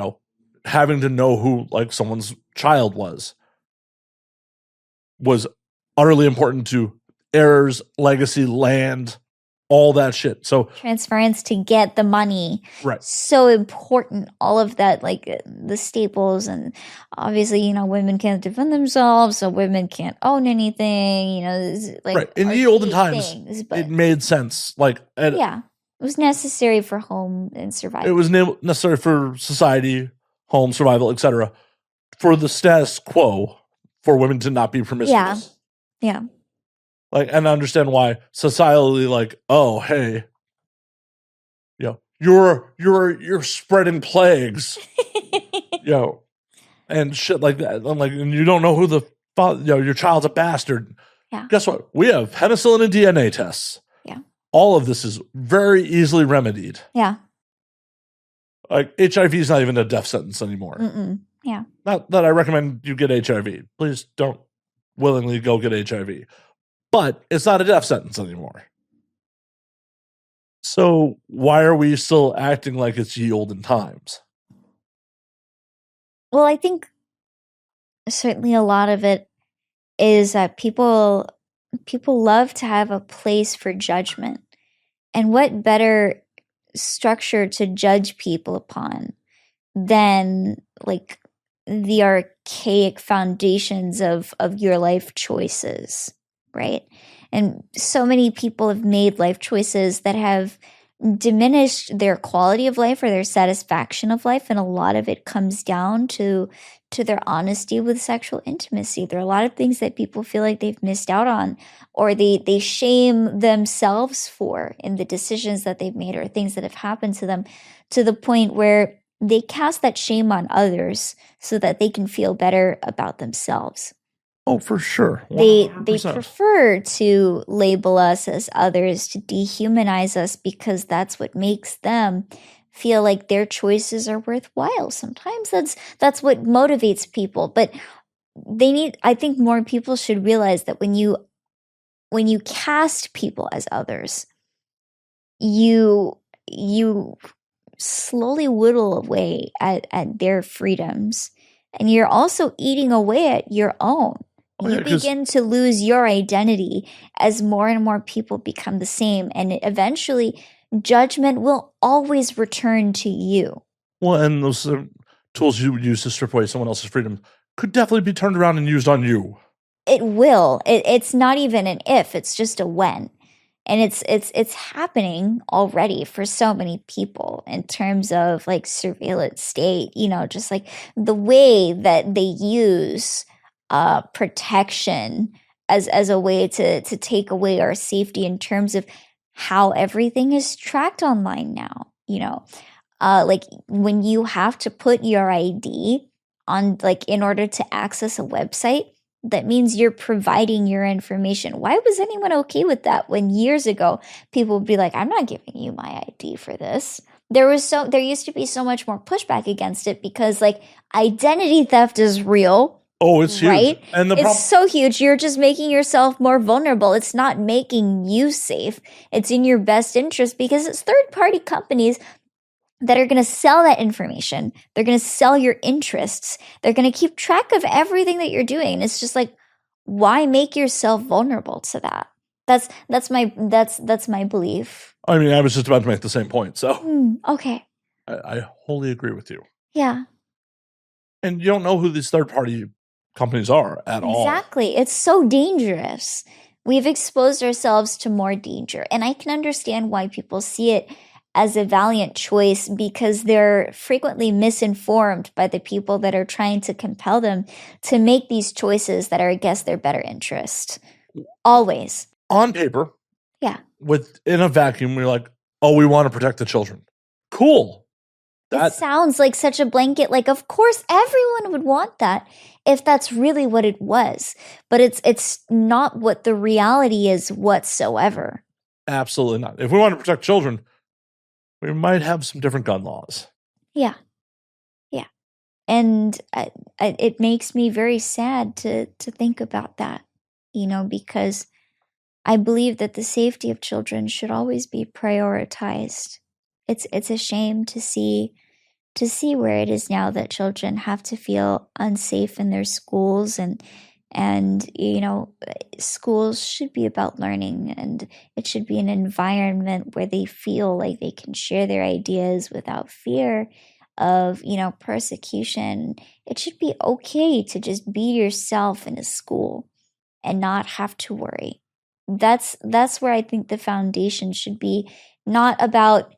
having to know who someone's child was utterly important to heirs, legacy, land, all that shit. So transference to get the money. Right. So important. All of that, the staples, and obviously, women can't defend themselves, so women can't own anything, right. In the olden times, it made sense. It was necessary for home and survival. It was necessary for society, home, survival, etc. For the status quo, for women to not be promiscuous. Yeah. And I understand why societally, oh, hey, you're spreading plagues, and shit like that. And you don't know who your child's a bastard. Yeah. Guess what? We have penicillin and DNA tests. Yeah. All of this is very easily remedied. Yeah. Like HIV is not even a death sentence anymore. Yeah. Not that I recommend you get HIV. Please don't willingly go get HIV. But it's not a death sentence anymore. So why are we still acting like it's ye olden times? Well, I think certainly a lot of it is that people love to have a place for judgment. And what better structure to judge people upon than like the archaic foundations of your life choices, right? And so many people have made life choices that have diminished their quality of life or their satisfaction of life, and a lot of it comes down to their honesty with sexual intimacy. There are a lot of things that people feel like they've missed out on, or they shame themselves for in the decisions that they've made or things that have happened to them, to the point where they cast that shame on others so that they can feel better about themselves. Oh, for sure. They 100%. prefer to label us as others, to dehumanize us, because that's what makes them feel like their choices are worthwhile. Sometimes that's what motivates people, but I think more people should realize that when you cast people as others, you slowly whittle away at their freedoms, and you're also eating away at your own. Oh, You yeah, 'cause- begin to lose your identity as more and more people become the same, and eventually judgment will always return to you. Well, and those tools you would use to strip away someone else's freedom could definitely be turned around and used on you. It will. It's not even an if, it's just a when. And it's happening already for so many people in terms of like surveillance state, just like the way that they use protection as a way to take away our safety in terms of how everything is tracked online now. Like when you have to put your ID on, like, in order to access a website, that means you're providing your information. Why was anyone okay with that when years ago people would be like, I'm not giving you my ID for this? There used to be so much more pushback against it because like identity theft is real. Oh, it's huge. Right? And It's so huge. You're just making yourself more vulnerable. It's not making you safe. It's in your best interest because it's third-party companies that are going to sell that information. They're going to sell your interests. They're going to keep track of everything that you're doing. And it's just like, why make yourself vulnerable to that? That's my belief. I mean, I was just about to make the same point. So Okay. I wholly agree with you. Yeah. And you don't know who these third-party companies are at all. Exactly. It's so dangerous. We've exposed ourselves to more danger. And I can understand why people see it as a valiant choice, because they're frequently misinformed by the people that are trying to compel them to make these choices that are against their better interest. Always. On paper, Yeah. within a vacuum, we're like, oh, we want to protect the children. Cool. It sounds like such a blanket. Like, of course, everyone would want that if that's really what it was. But it's not what the reality is whatsoever. Absolutely not. If we want to protect children, we might have some different gun laws. Yeah. Yeah. And it makes me very sad to think about that, because I believe that the safety of children should always be prioritized. It's a shame to see where it is now that children have to feel unsafe in their schools, and schools should be about learning, and it should be an environment where they feel like they can share their ideas without fear of persecution. It should be okay to just be yourself in a school and not have to worry. That's where I think the foundation should be, not about,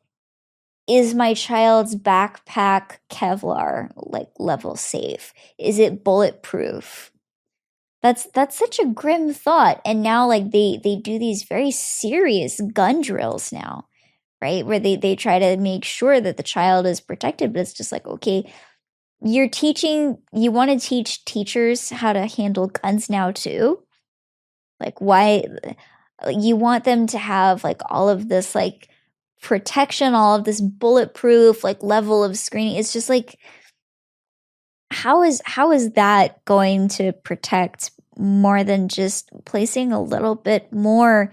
is my child's backpack Kevlar like level safe? Is it bulletproof? That's such a grim thought. And now like they do these very serious gun drills now, right? Where they try to make sure that the child is protected, but it's just like, okay, you want to teach teachers how to handle guns now too? Like, why you want them to have like all of this like protection, all of this bulletproof like level of screening? It's just like, how is that going to protect more than just placing a little bit more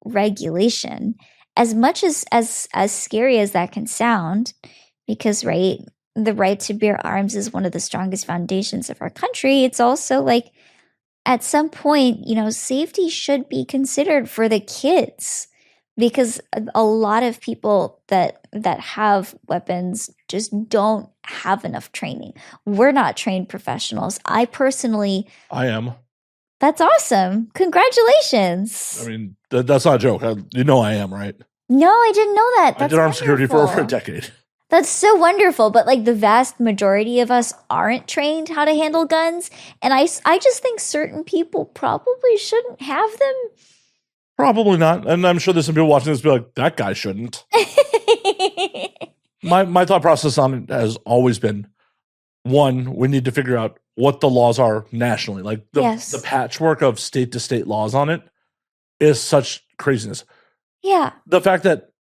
regulation? As much as scary as that can sound, because right, the right to bear arms is one of the strongest foundations of our country. It's also like, at some point, you know, safety should be considered for the kids, because a lot of people that have weapons just don't have enough training. We're not trained professionals. I am. That's awesome. Congratulations. I mean, that's not a joke. You know I am, right? No, I didn't know that. I did armed security for over a decade. That's so wonderful. But like the vast majority of us aren't trained how to handle guns. And I just think certain people probably shouldn't have them. Probably not. And I'm sure there's some people watching this be like, that guy shouldn't. My thought process on it has always been, one, we need to figure out what the laws are nationally. Like the patchwork of state to state laws on it is such craziness. Yeah. The fact that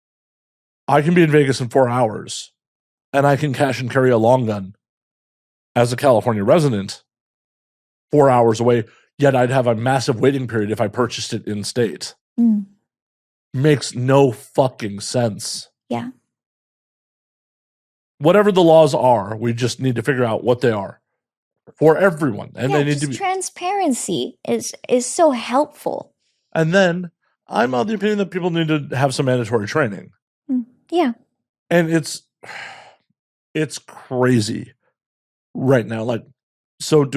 I can be in Vegas in 4 hours and I can cash and carry a long gun as a California resident 4 hours away, yet I'd have a massive waiting period if I purchased it in state. Makes no fucking sense. Yeah. Whatever the laws are, we just need to figure out what they are for everyone. And they need to be transparency is so helpful. And then I'm of the opinion that people need to have some mandatory training. Yeah. And it's crazy right now. Like, so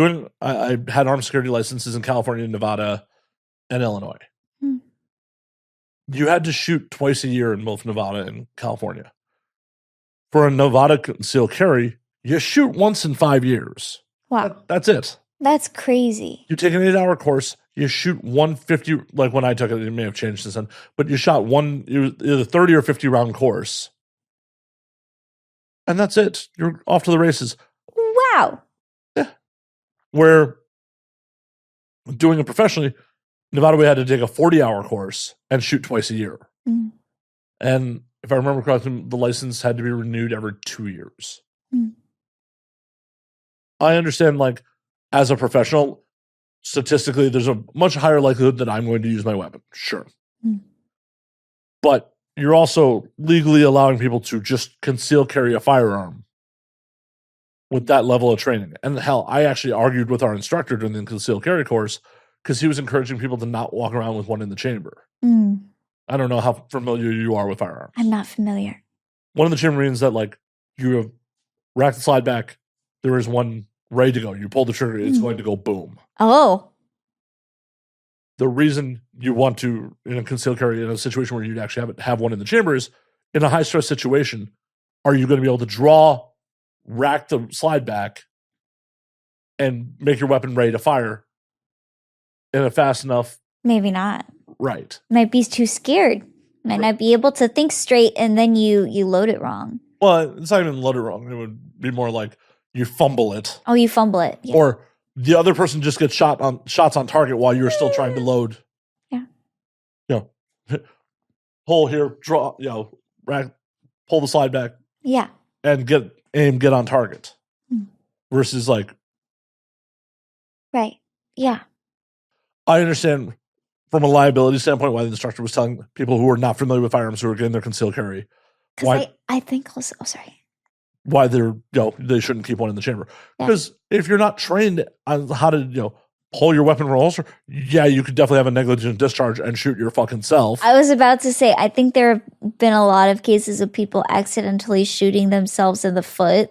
I had armed security licenses in California, Nevada, and Illinois. You had to shoot twice a year in both Nevada and California. For a Nevada concealed carry, you shoot once in 5 years. Wow. That's it. That's crazy. You take an 8-hour course, you shoot 150, like when I took it may have changed since then, but you shot either 30 or 50 round course. And that's it. You're off to the races. Wow. Yeah. Where doing it professionally, Nevada, we had to take a 40-hour course and shoot twice a year. And if I remember correctly, the license had to be renewed every 2 years. I understand, like, as a professional, statistically, there's a much higher likelihood that I'm going to use my weapon. Sure. But you're also legally allowing people to just conceal carry a firearm with that level of training. And hell, I actually argued with our instructor during the concealed carry course because he was encouraging people to not walk around with one in the chamber. I don't know how familiar you are with firearms. I'm not familiar. One of the chamber means that, like, you have racked the slide back, there is one ready to go. You pull the trigger, it's going to go boom. Oh. The reason you want to, in a concealed carry, in a situation where you'd actually have one in the chamber, is in a high stress situation, are you going to be able to rack the slide back and make your weapon ready to fire in a fast enough? Maybe not. Right. Might be too scared. Might not be able to think straight, and then you load it wrong. Well, it's not even load it wrong. It would be more like you fumble it. Oh, you fumble it. Yeah. Or the other person just gets shots on target while you're still trying to load. Yeah. You know, pull here, draw, you know, rack, pull the slide back. Yeah. And get on target. Versus like. Right. Yeah. I understand from a liability standpoint why the instructor was telling people who are not familiar with firearms who are getting their concealed carry. Because I think also, sorry. Why they shouldn't keep one in the chamber. Because if you're not trained on how to, pull your weapon from a holster, you could definitely have a negligent discharge and shoot your fucking self. I was about to say, I think there have been a lot of cases of people accidentally shooting themselves in the foot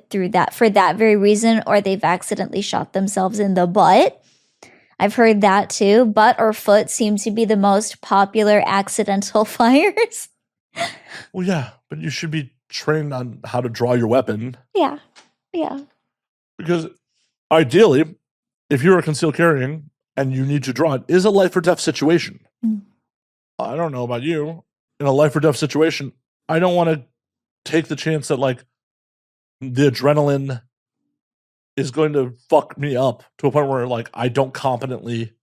for that very reason, or they've accidentally shot themselves in the butt. I've heard that too. Butt or foot seem to be the most popular accidental fires. Well, yeah, but you should be trained on how to draw your weapon. Yeah. Yeah. Because ideally, if you're a concealed carrying and you need to draw it, is a life or death situation. I don't know about you. In a life or death situation, I don't want to take the chance that, like, the adrenaline is going to fuck me up to a point where, like, I don't competently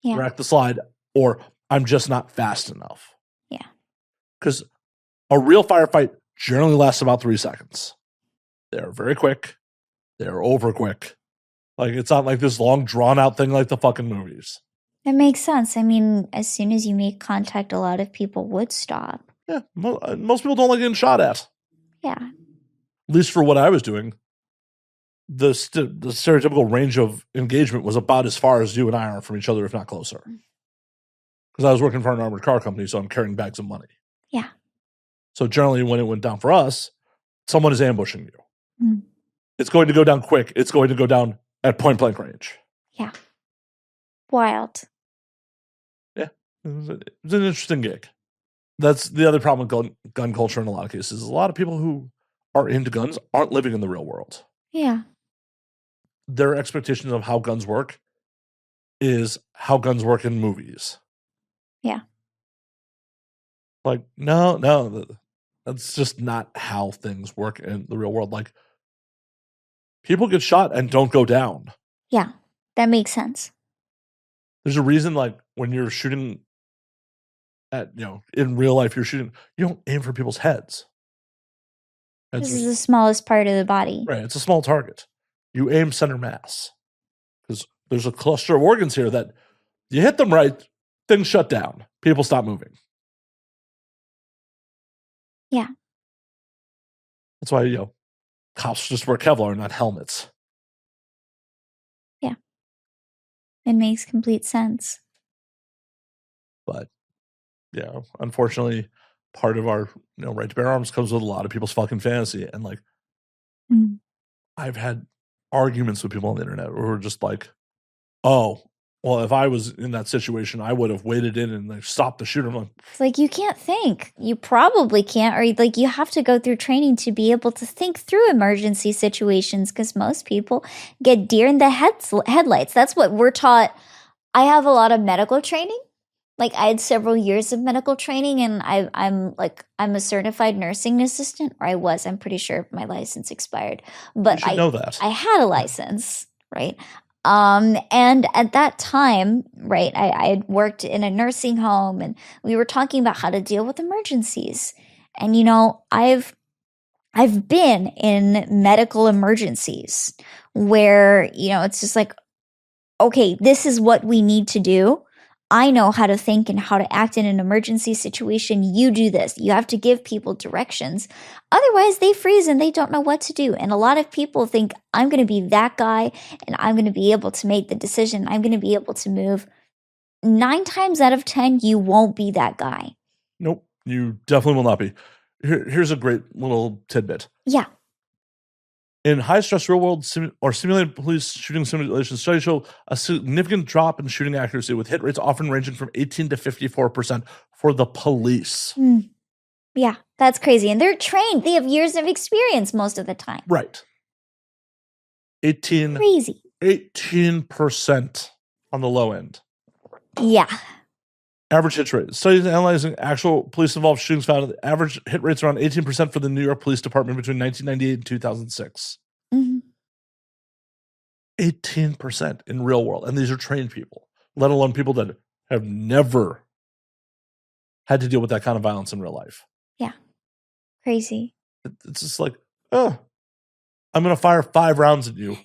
rack the slide. or I'm just not fast enough. Yeah. Because a real firefight generally lasts about 3 seconds. They're very quick. They're over quick. Like, it's not like this long, drawn-out thing like the fucking movies. That makes sense. I mean, as soon as you make contact, a lot of people would stop. Yeah, most people don't like getting shot at. Yeah. At least for what I was doing. The stereotypical range of engagement was about as far as you and I are from each other, if not closer. Because I was working for an armored car company, so I'm carrying bags of money. Yeah. So generally, when it went down for us, someone is ambushing you. Mm. It's going to go down quick. It's going to go down at point-blank range. Yeah. Wild. Yeah. It was an interesting gig. That's the other problem with gun culture in a lot of cases. A lot of people who are into guns aren't living in the real world. Yeah. Their expectations of how guns work is how guns work in movies. Yeah. Like, no, that's just not how things work in the real world. Like, people get shot and don't go down. Yeah. That makes sense. There's a reason, like, when you're shooting at, in real life, you don't aim for people's heads. This is the smallest part of the body. Right. It's a small target. You aim center mass. Because there's a cluster of organs here that you hit them right, things shut down. People stop moving. Yeah. That's why, cops just wear Kevlar, not helmets. Yeah. It makes complete sense. But, unfortunately, part of our right to bear arms comes with a lot of people's fucking fantasy. And, like, I've had arguments with people on the internet who are just like, oh, well, if I was in that situation, I would have waded in and like stopped the shooter. I'm like, it's like, you can't think. You probably can't, or like you have to go through training to be able to think through emergency situations, because most people get deer in the headlights. That's what we're taught. I have a lot of medical training. Like, I had several years of medical training, and I'm a certified nursing assistant, or I was. I'm pretty sure my license expired, but I know that I had a license, right? And at that time, right, I had worked in a nursing home, and we were talking about how to deal with emergencies. And I've been in medical emergencies where it's just like, okay, this is what we need to do. I know how to think and how to act in an emergency situation. You do this. You have to give people directions. Otherwise, they freeze and they don't know what to do. And a lot of people think, I'm going to be that guy and I'm going to be able to make the decision. I'm going to be able to move. 9 times out of 10, you won't be that guy. Nope, you definitely will not be. Here's a great little tidbit. Yeah. In high-stress real-world or simulated police shooting simulations, studies show a significant drop in shooting accuracy, with hit rates often ranging from 18 to 54% for the police. Yeah, that's crazy. And they're trained. They have years of experience most of the time. Right. 18. Crazy. 18% on the low end. Yeah. Average hit rate. Studies analyzing actual police-involved shootings found the average hit rates around 18% for the New York Police Department between 1998 and 2006. 18% in real world. And these are trained people, let alone people that have never had to deal with that kind of violence in real life. Yeah. Crazy. It's just like, I'm going to fire 5 rounds at you,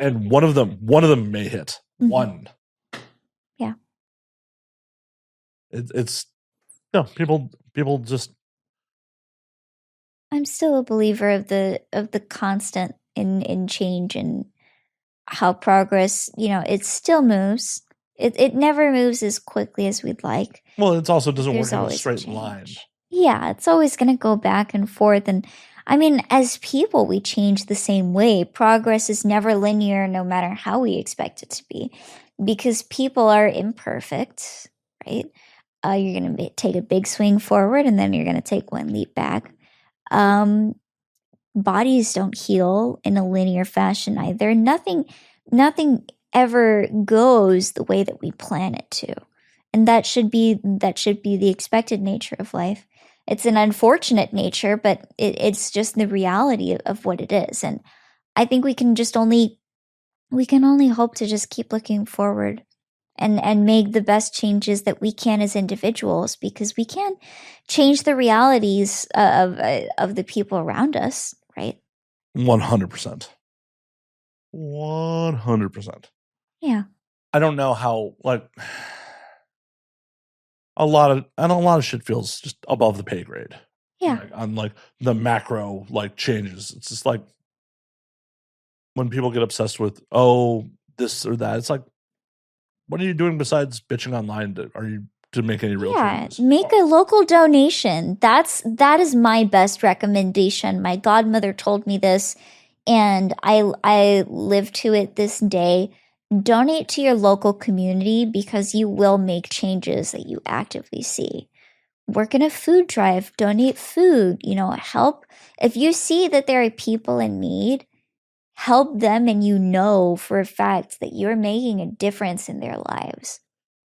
and one of them may hit. One. Yeah. It's people just. I'm still a believer of the constant in change, and how progress, it still moves. It never moves as quickly as we'd like. Well, it also doesn't There's work in a always straight change. line. Yeah, it's always going to go back and forth. And I mean, as people, we change the same way. Progress is never linear, no matter how we expect it to be, because people are imperfect, right? You're going to take a big swing forward, and then you're going to take one leap back. Bodies don't heal in a linear fashion either. Nothing ever goes the way that we plan it to. And that should be the expected nature of life. It's an unfortunate nature, but it's just the reality of what it is. And I think we can only hope to just keep looking forward and make the best changes that we can as individuals, because we can change the realities of the people around us, right? 100%. 100%. Yeah. I don't know how, like, a lot of shit feels just above the pay grade. Yeah. Like, on like the macro like changes. It's just like when people get obsessed with, oh, this or that, it's like, what are you doing besides bitching online? To make any real changes? Make a local donation. That is my best recommendation. My godmother told me this, and I live to it this day. Donate to your local community, because you will make changes that you actively see. Work in a food drive, donate food, help. If you see that there are people in need, help them, and you know for a fact that you're making a difference in their lives.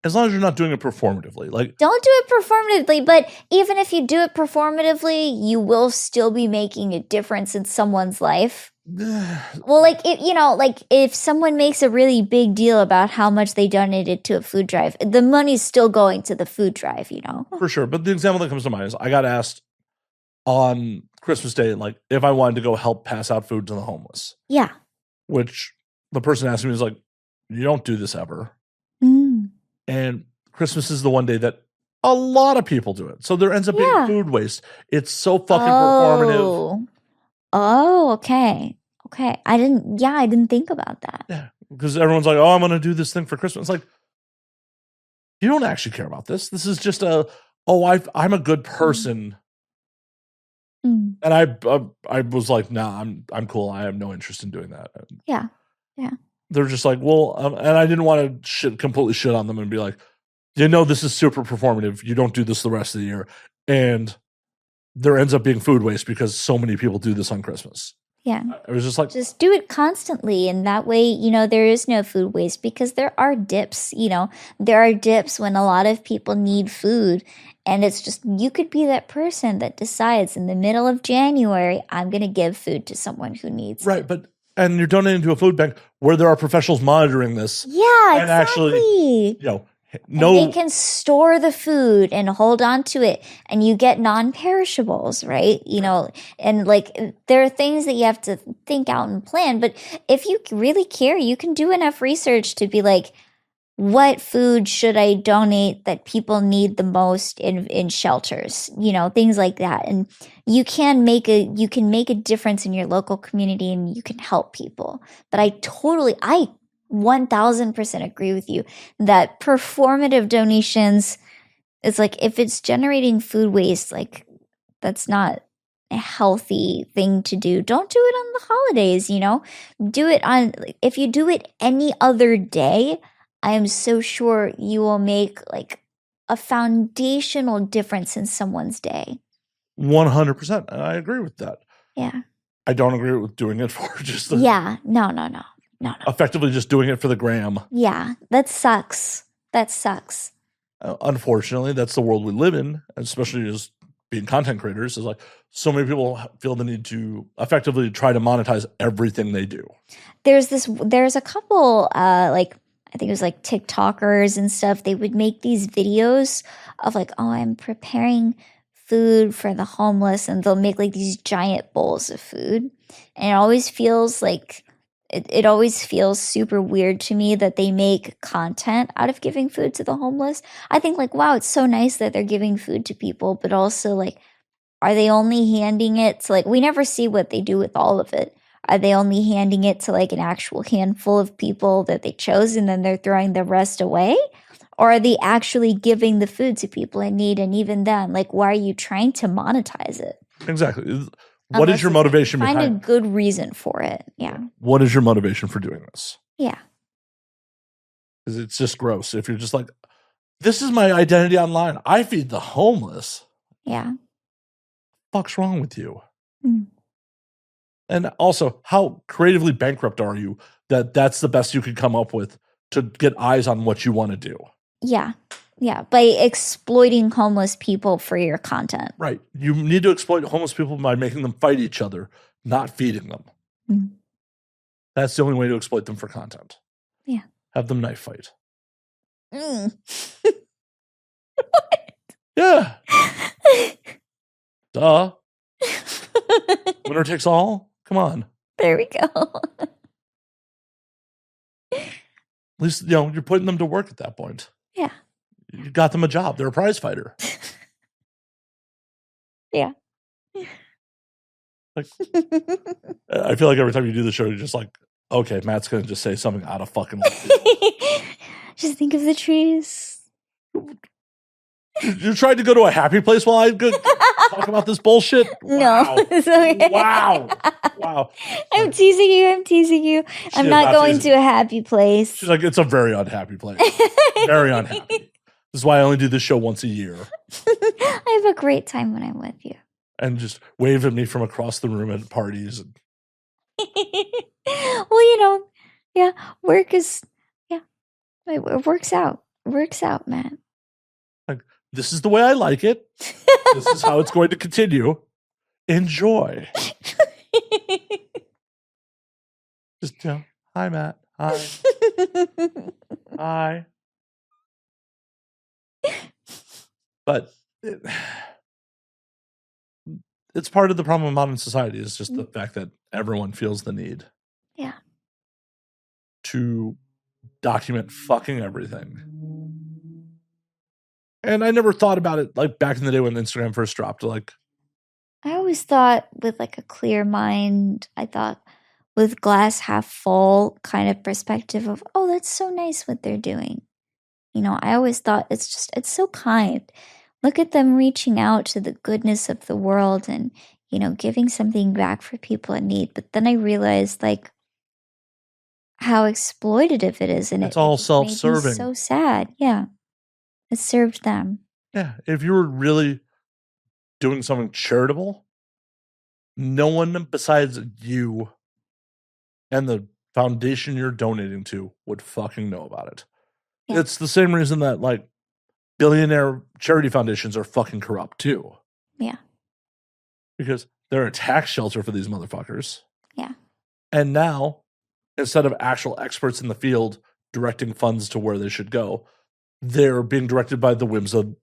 As long as you're not doing it performatively. Like, don't do it performatively, but even if you do it performatively, you will still be making a difference in someone's life. Well, like, if someone makes a really big deal about how much they donated to a food drive, the money's still going to the food drive, For sure. But the example that comes to mind is I got asked on Christmas Day, like, if I wanted to go help pass out food to the homeless. Yeah. Which the person asked me was like, you don't do this ever. And Christmas is the one day that a lot of people do it. So there ends up being food waste. It's so fucking performative. Oh, okay. Okay. I didn't think about that. Yeah. Because everyone's like, oh, I'm going to do this thing for Christmas. It's like, you don't actually care about this. This is just I'm a good person. And I was like, nah, I'm cool. I have no interest in doing that. Yeah. Yeah. They're just like, well, and I didn't want to completely shit on them and be like, this is super performative. You don't do this the rest of the year. And there ends up being food waste because so many people do this on Christmas. Yeah. I was just like, just do it constantly. And that way, there is no food waste, because there are dips, there are dips when a lot of people need food. And it's just, you could be that person that decides in the middle of January, I'm going to give food to someone who needs it. Right. And you're donating to a food bank where there are professionals monitoring this. Yeah, and exactly. Actually, and they can store the food and hold on to it, and you get non-perishables, right? And like, there are things that you have to think out and plan. But if you really care, you can do enough research to be like, what food should I donate that people need the most in shelters? Things like that. And you can make a difference in your local community, and you can help people. But I 1000% agree with you that performative donations is like, if it's generating food waste, like, that's not a healthy thing to do. Don't do it on the holidays, do it if you do it any other day, I am so sure you will make like a foundational difference in someone's day. 100%. And I agree with that. Yeah. I don't agree with doing it for just No. Effectively just doing it for the gram. Yeah, that sucks. Unfortunately, that's the world we live in, especially as being content creators, is like so many people feel the need to effectively try to monetize everything they do. There's a couple, I think it was like TikTokers and stuff. They would make these videos of like, oh, I'm preparing food for the homeless, and they'll make like these giant bowls of food. And it always feels like, it always feels super weird to me that they make content out of giving food to the homeless. I think like, wow, it's so nice that they're giving food to people, but also like, are they only handing it to, like, we never see what they do with all of it. Are they only handing it to like an actual handful of people that they chose, and then they're throwing the rest away? Or are they actually giving the food to people in need? And even then, like, why are you trying to monetize it? Exactly. What is your motivation behind it? Find a good reason for it. Yeah. What is your motivation for doing this? Yeah. Because it's just gross. If you're just like, this is my identity online. I feed the homeless. Yeah. What's wrong with you? And also, how creatively bankrupt are you that that's the best you could come up with to get eyes on what you want to do? Yeah. Yeah. By exploiting homeless people for your content. Right. You need to exploit homeless people by making them fight each other, not feeding them. That's the only way to exploit them for content. Yeah. Have them knife fight. Mm. Yeah. Duh. Winner takes all? Come on. There we go. At least, you're putting them to work at that point. Yeah. You got them a job. They're a prize fighter. Yeah. Like, I feel like every time you do the show, you're just like, okay, Matt's going to just say something out of fucking left field. Just think of the trees. You tried to go to a happy place while I talk about this bullshit? Wow. No. It's okay. Wow. I'm teasing you. I'm not going to a happy place. She's like, it's a very unhappy place. Very unhappy. This is why I only do this show once a year. I have a great time when I'm with you. And just wave at me from across the room at parties. Well, yeah, work is, it works out. It works out, man. Like, this is the way I like it. This is how it's going to continue. Enjoy. Just, hi, Matt. Hi. Hi. But it's part of the problem of modern society is just the fact that everyone feels the need. Yeah. To document fucking everything. And I never thought about it like back in the day when Instagram first dropped. Like, I always thought with like a clear mind, I thought with glass half full kind of perspective of, oh, that's so nice what they're doing. I always thought it's so kind. Look at them reaching out to the goodness of the world and, giving something back for people in need. But then I realized like how exploitative it is. And it's all self-serving. Made me so sad. Yeah. It served them. Yeah. If you were really doing something charitable, no one besides you and the foundation you're donating to would fucking know about it. Yeah. It's the same reason that like billionaire charity foundations are fucking corrupt too. Yeah. Because they're a tax shelter for these motherfuckers. Yeah. And now, instead of actual experts in the field directing funds to where they should go, they're being directed by the whims of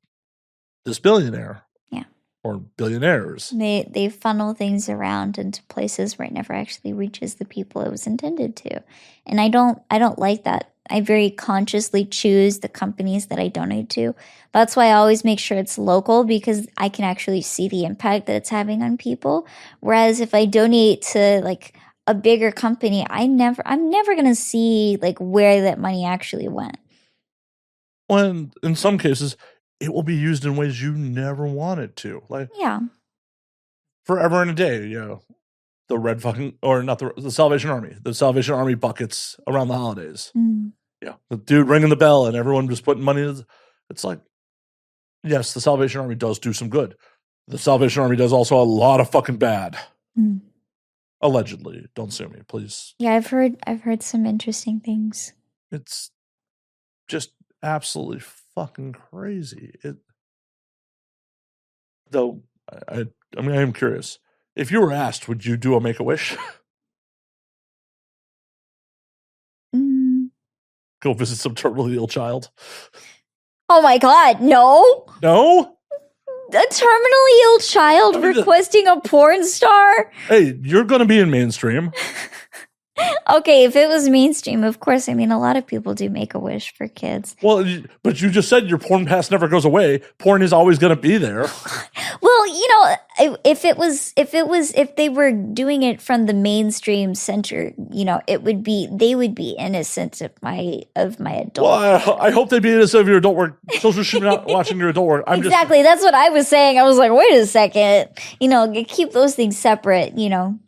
this billionaire. Yeah. Or billionaires. They funnel things around into places where it never actually reaches the people it was intended to. And I don't like that. I very consciously choose the companies that I donate to. That's why I always make sure it's local, because I can actually see the impact that it's having on people. Whereas if I donate to like a bigger company, I'm never going to see like where that money actually went. Well, in some cases, it will be used in ways you never want it to. Like, yeah. Forever and a day, the red fucking, or not the Salvation Army. The Salvation Army buckets around the holidays. Mm. Yeah. The dude ringing the bell and everyone just putting money in. It's like, yes, the Salvation Army does do some good. The Salvation Army does also a lot of fucking bad. Mm. Allegedly. Don't sue me, please. Yeah, I've heard some interesting things. It's just absolutely fucking crazy. Though, I am curious. If you were asked, would you do a Make-A-Wish? Go visit some terminally ill child? Oh my god, no! No? A terminally ill child requesting a porn star? Hey, you're going to be in mainstream. Okay, if it was mainstream, of course. I mean, a lot of people do Make-A-Wish for kids. Well, but you just said your porn past never goes away. Porn is always going to be there. Well, if they were doing it from the mainstream center, they would be innocent of my adult. Well, I hope they'd be innocent of your adult work. Children should not watching your adult work. Exactly, that's what I was saying. I was like, wait a second, keep those things separate.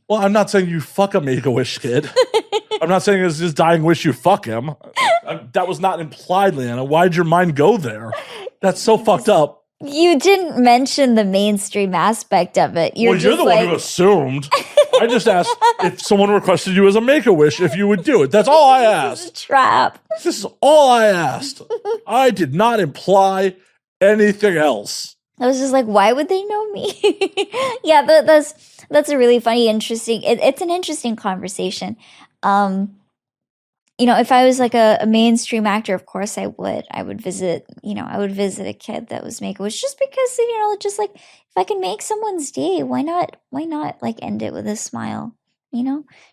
Well, I'm not saying you fuck a Make-A-Wish kid. I'm not saying it's his dying wish you fuck him. That was not implied, Lyanna. Why'd your mind go there? That's so fucked up. You didn't mention the mainstream aspect of it. You're the one who assumed. I just asked if someone requested you as a Make-A-Wish, if you would do it. That's all I asked. This is a trap. This is all I asked. I did not imply anything else. I was just like, why would they know me? Yeah, that's a really funny, interesting. It's an interesting conversation. if I was like a mainstream actor, of course I would visit, I would visit a kid that was Make-A-Wish, just because, just like if I can make someone's day, why not like end it with a smile,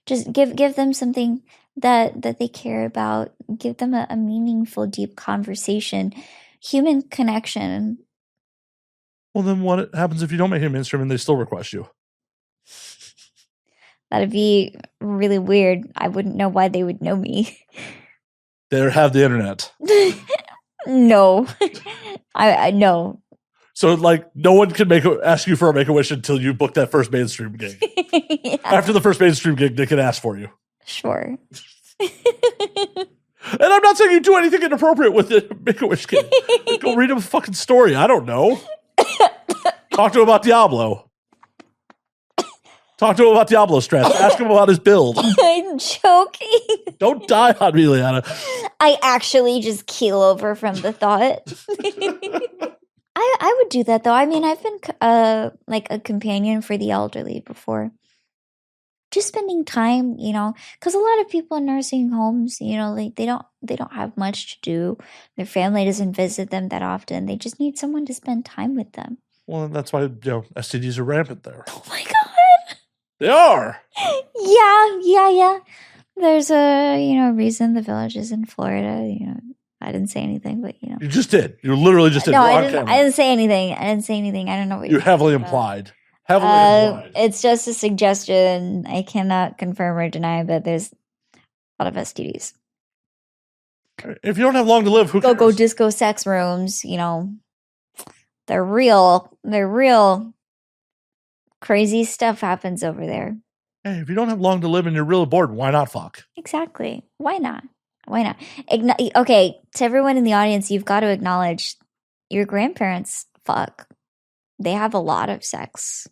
just give them something that they care about, give them a meaningful, deep conversation, human connection. Well, then what happens if you don't make it mainstream and they still request you? That'd be really weird. I wouldn't know why they would know me. They have the internet. No. I no. So, like, no one can ask you for a Make-A-Wish until you book that first mainstream gig. Yeah. After the first mainstream gig, they can ask for you. Sure. And I'm not saying you do anything inappropriate with the Make-A-Wish kid. Go read him a fucking story. I don't know. Talk to him about Diablo. Talk to him about Diablo strats. Ask him about his build. I'm joking. Don't die on me, Leanna. I actually just keel over from the thought. I would do that though. I mean, I've been like a companion for the elderly before. Just spending time, because a lot of people in nursing homes, like they don't have much to do. Their family doesn't visit them that often. They just need someone to spend time with them. Well, that's why STDs are rampant there. Oh my god, they are. Yeah. There's a reason the village is in Florida. I didn't say anything, but you just did. You literally just did. No, I didn't say anything. I don't know what you heavily implied. Heavily implied. It's just a suggestion. I cannot confirm or deny, but there's a lot of STDs. If you don't have long to live, who cares? Go disco sex rooms, they're real. They're real. Crazy stuff happens over there. Hey, if you don't have long to live and you're really bored, why not fuck? Exactly. Why not? Okay, to everyone in the audience, you've got to acknowledge your grandparents fuck. They have a lot of sex.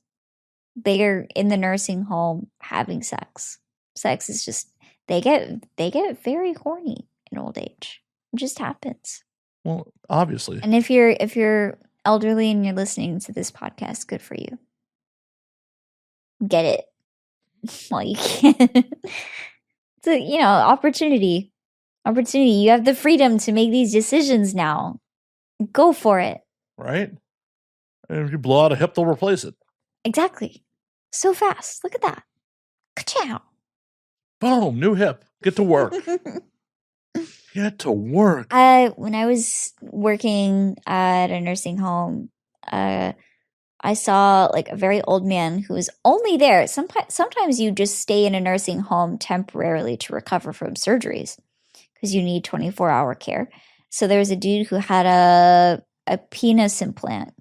They are in the nursing home having sex. Sex is just they get very horny in old age. It just happens. Well, obviously. And if you're elderly and you're listening to this podcast, good for you. Get it while you can. It's a opportunity. You have the freedom to make these decisions now. Go for it. Right? And if you blow out a hip, they'll replace it. Exactly. So fast. Look at that. Ka-chow. Boom, new hip. Get to work. Get to work. When I was working at a nursing home, I saw like a very old man who was only there. Sometimes you just stay in a nursing home temporarily to recover from surgeries because you need 24-hour care. So there was a dude who had a penis implant.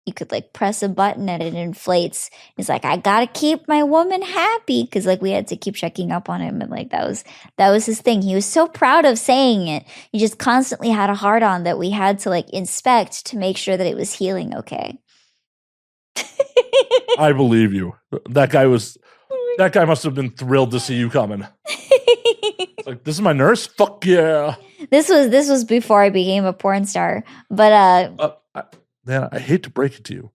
You could like press a button and it inflates. He's like, I gotta keep my woman happy because like we had to keep checking up on him and like that was his thing. He was so proud of saying it. He just constantly had a hard on that we had to like inspect to make sure that it was healing okay. I believe you. That guy must have been thrilled to see you coming. Like, this is my nurse? Fuck yeah. This was before I became a porn star. But man, I hate to break it to you.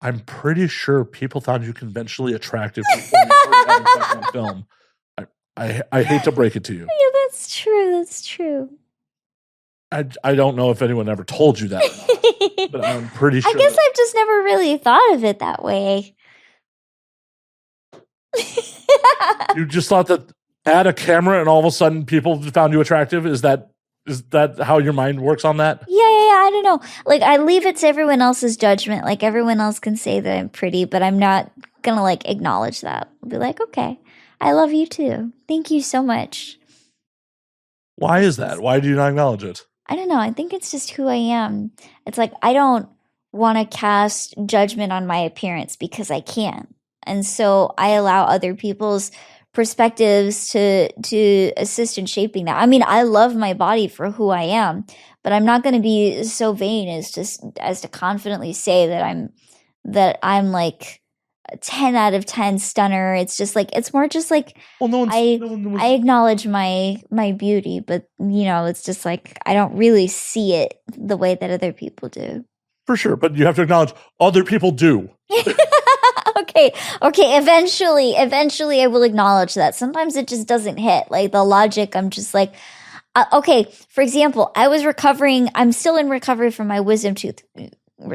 I'm pretty sure people found you conventionally attractive before you started having sex on film. I hate to break it to you. Yeah, that's true. I don't know if anyone ever told you that or not, but I'm pretty sure. I guess I've just never really thought of it that way. You just thought that add a camera and all of a sudden people found you attractive? Is that how your mind works on that? Yeah, I don't know. Like, I leave it to everyone else's judgment. Like, everyone else can say that I'm pretty, but I'm not gonna, like, acknowledge that. I'll be like, okay, I love you too. Thank you so much. Why is that? Why do you not acknowledge it? I don't know. I think it's just who I am. It's like, I don't want to cast judgment on my appearance because I can't. And so I allow other people's perspectives to assist in shaping that. I mean, I love my body for who I am, but I'm not going to be so vain as to confidently say that I'm like a 10 out of 10 stunner. It's just like, it's more just like, well, I acknowledge my beauty, but it's just like, I don't really see it the way that other people do. For sure. But you have to acknowledge other people do. Okay. Eventually I will acknowledge that. Sometimes it just doesn't hit. Like the logic, I'm just like, okay. For example, I'm still in recovery from my wisdom tooth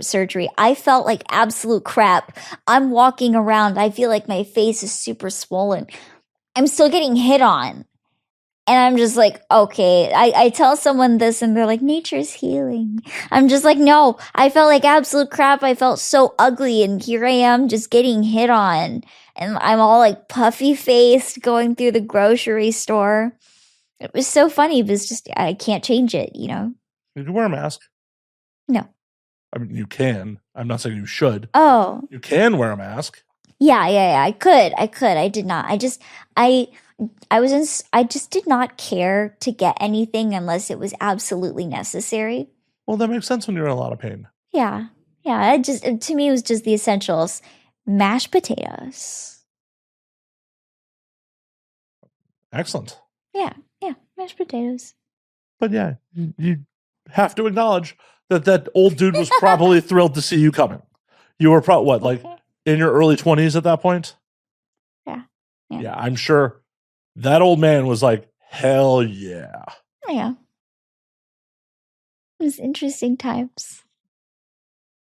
surgery. I felt like absolute crap. I'm walking around. I feel like my face is super swollen. I'm still getting hit on. And I'm just like, okay. I tell someone this and they're like, nature's healing. I'm just like, no, I felt like absolute crap. I felt so ugly. And here I am just getting hit on. And I'm all like puffy faced going through the grocery store. It was so funny, but it's just, I can't change it, you know? You can wear a mask. No. I mean, you can. I'm not saying you should. Oh. You can wear a mask. Yeah. I could. I did not. I just did not care to get anything unless it was absolutely necessary. Well, that makes sense when you're in a lot of pain. Yeah. To me, it was just the essentials. Mashed potatoes. Excellent. Yeah, mashed potatoes. But yeah, you have to acknowledge that old dude was probably thrilled to see you coming. You were probably, what, like in your early 20s at that point? Yeah, I'm sure that old man was like, hell yeah. Yeah. It was interesting times.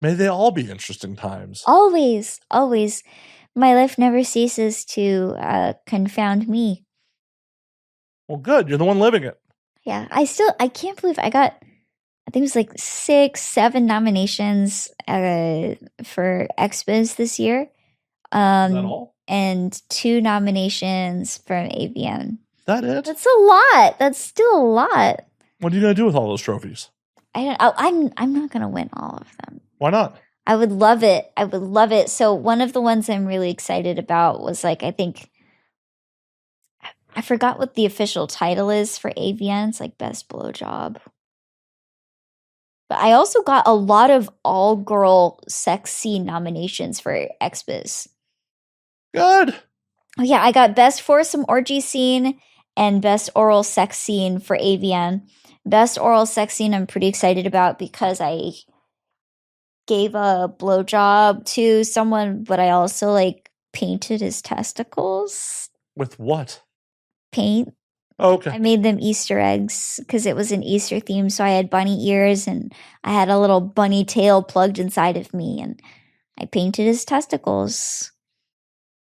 May they all be interesting times. Always. My life never ceases to confound me. Well, good. You're the one living it. Yeah, I can't believe I think it was like 6, 7 nominations for Expos this year. Is that all? And 2 nominations from AVN. That it? That's a lot. That's still a lot. What are you going to do with all those trophies? I'm not going to win all of them. Why not? I would love it. So one of the ones I'm really excited about was like, I think, I forgot what the official title is for AVN. It's like best blowjob. But I also got a lot of all-girl sex scene nominations for Expos. Good. Oh yeah, I got best foursome orgy scene and best oral sex scene for AVN. Best oral sex scene I'm pretty excited about because I gave a blowjob to someone, but I also like painted his testicles. With what? Paint. Oh, okay. I made them Easter eggs because it was an Easter theme. So I had bunny ears and I had a little bunny tail plugged inside of me and I painted his testicles.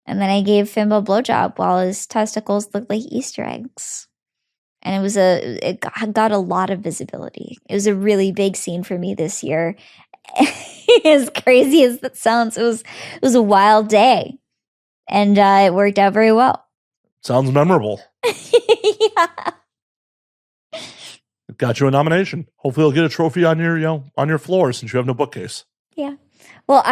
And then I gave Fimbo a blowjob while his testicles looked like Easter eggs. And it got a lot of visibility. It was a really big scene for me this year. As crazy as that sounds, it was a wild day. And it worked out very well. Sounds memorable. Yeah. Got you a nomination. Hopefully you'll get a trophy on your floor since you have no bookcase. Yeah. Well,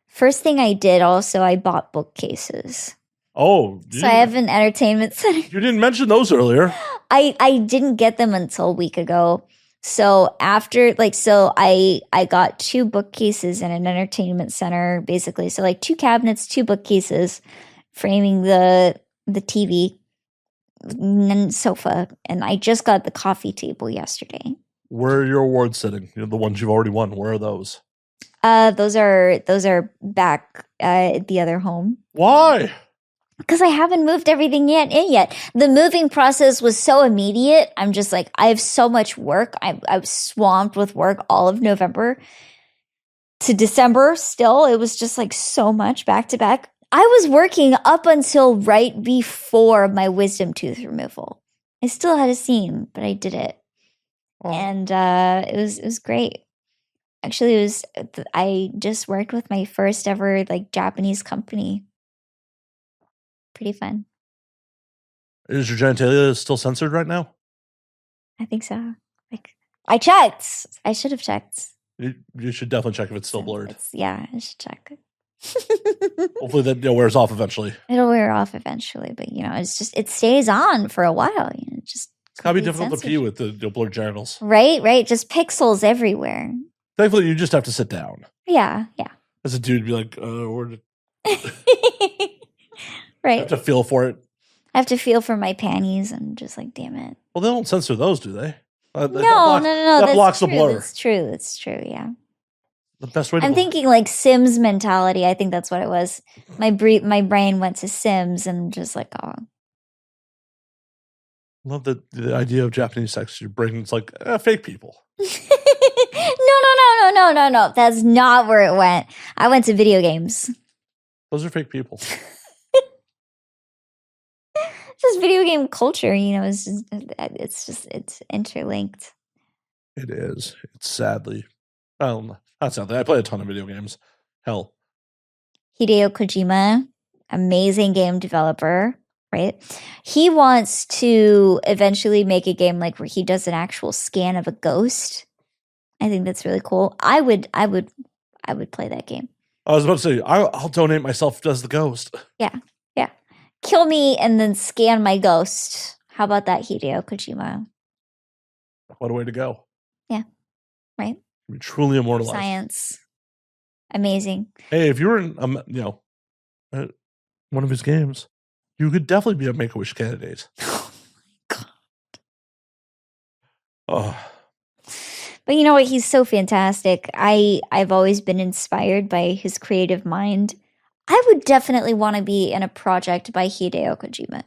first thing I did also, I bought bookcases. Oh. So I have an entertainment center. You didn't mention those earlier. I didn't get them until a week ago. So I got 2 bookcases in an entertainment center, basically. So like 2 cabinets, 2 bookcases, framing the TV and sofa. And I just got the coffee table yesterday. Where are your awards sitting? The ones you've already won. Where are those? Those are back at the other home. Why? Because I haven't moved everything in yet. The moving process was so immediate. I'm just like, I have so much work. I was swamped with work all of November to December still. It was just like so much back to back. I was working up until right before my wisdom tooth removal. I still had a scene, but I did it. Oh. And it was great. Actually, I just worked with my first ever like Japanese company. Pretty fun. Is your genitalia still censored right now? I think so. Like I checked. I should have checked. You should definitely check if it's still blurred. Yeah, I should check. Hopefully that wears off eventually. It'll wear off eventually, but it stays on for a while. It's gotta be difficult to pee with the blurred genitals. Right. Just pixels everywhere. Thankfully, you just have to sit down. Yeah. As a dude, be like, where right. I have to feel for it. I have to feel for my panties and just like, damn it. Well, they don't censor those, do they? No. That blocks the blur. That's true. Yeah. The best way to I'm play. thinking like Sims mentality. I think that's what it was. My brain went to Sims and just like, oh, Love the idea of Japanese sex. You're bringing it's like fake people. no. That's not where it went. I went to video games. Those are fake people. Just video game culture, it's interlinked. It is. It's sadly. Well, not sadly. I play a ton of video games. Hell. Hideo Kojima, amazing game developer, right? He wants to eventually make a game like where he does an actual scan of a ghost. I think that's really cool. I would play that game. I was about to say, I'll donate myself as the ghost. Yeah. Kill me and then scan my ghost. How about that, Hideo Kojima? What a way to go. Yeah. Right? You're truly immortalized. Science. Amazing. Hey, if you were in, one of his games, you could definitely be a Make-A-Wish candidate. Oh my God. Oh. But you know what? He's so fantastic. I've always been inspired by his creative mind. I would definitely want to be in a project by Hideo Kojima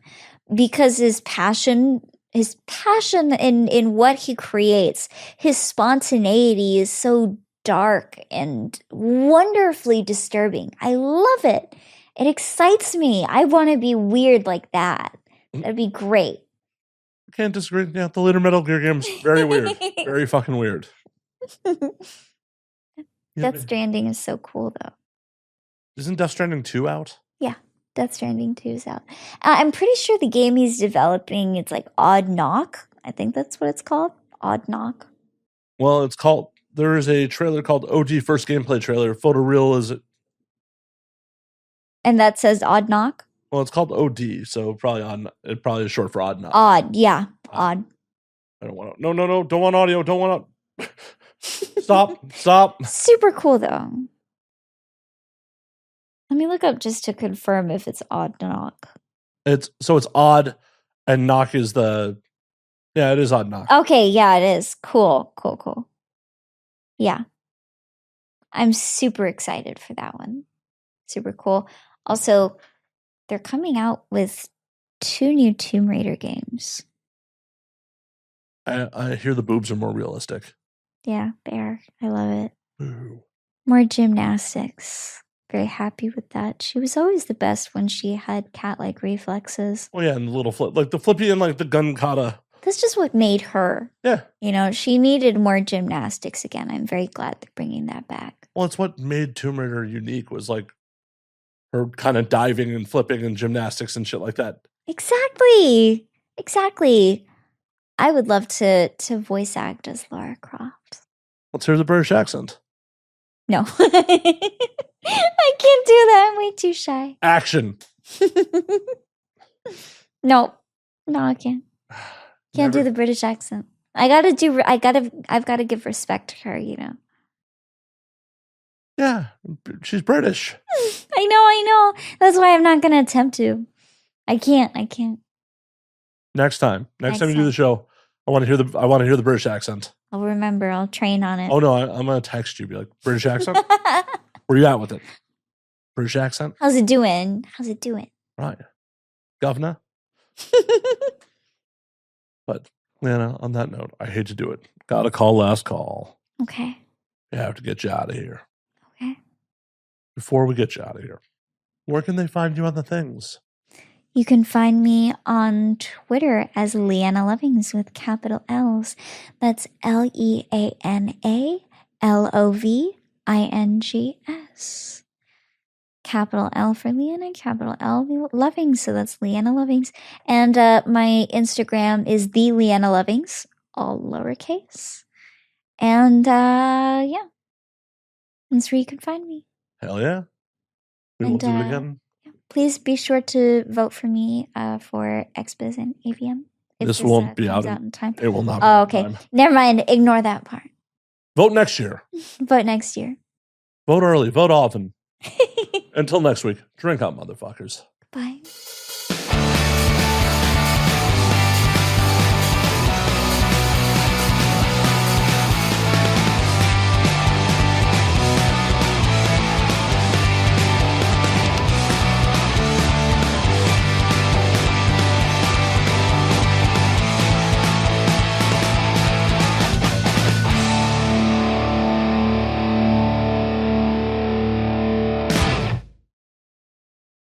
because his passion in what he creates, his spontaneity is so dark and wonderfully disturbing. I love it. It excites me. I want to be weird like that. That'd be great. Can't disagree. Yeah, the later Metal Gear game's very weird. Very fucking weird. Death Stranding is so cool, though. Isn't Death Stranding 2 out? Yeah, Death Stranding 2 is out. I'm pretty sure the game he's developing, it's like Odd Knock. I think that's what it's called. Odd Knock. Well, it's called, there is a trailer called OG First Gameplay Trailer. Photoreal is it? And that says Odd Knock? Well, it's called OD, so it probably is short for Odd Knock. Odd, yeah. Odd. I don't want to. No. Don't want audio. Don't want to. Stop. Super cool, though. Let me look up just to confirm if it's Odd Knock. It's odd, and knock is it is Odd Knock. Okay, yeah, it is. Cool. Yeah. I'm super excited for that one. Super cool. Also, they're coming out with 2 new Tomb Raider games. I hear the boobs are more realistic. Yeah, they are. I love it. Ooh. More gymnastics. Very happy with that. She was always the best when she had cat-like reflexes. Oh yeah, and the little flip, like the flippy and like the gun kata. That's just what made her. Yeah. She needed more gymnastics again. I'm very glad they're bringing that back. Well, it's what made Tomb Raider unique was like her kind of diving and flipping and gymnastics and shit like that. Exactly. I would love to voice act as Lara Croft. Let's hear the British accent. No. I can't do that. I'm way too shy. Action. No, I can't. Can't do the British accent. I've got to give respect to her, Yeah, she's British. I know. That's why I'm not going to attempt to. I can't. Next time you do the show, I want to hear the British accent. I'll remember. I'll train on it. Oh no, I'm going to text you. Be like, British accent? Where you at with it? British accent? How's it doing? Right. Governor? But, Lyanna, on that note, I hate to do it. Gotta call last call. Okay. We have to get you out of here. Okay. Before we get you out of here, where can they find you on the things? You can find me on Twitter as Leana Lovings with capital L's. That's LeanaLovings. Capital L for Leana, capital L Lovings. So that's Leana Lovings. And my Instagram is the Leana Lovings, all lowercase. And yeah, that's where you can find me. Hell yeah. We will do it again. Please be sure to vote for me for XBiz and AVM. This won't be out in time. It will not. Oh, okay. Never mind. Ignore that part. Vote next year. Vote next year. Vote early. Vote often. Until next week. Drink up, motherfuckers. Bye.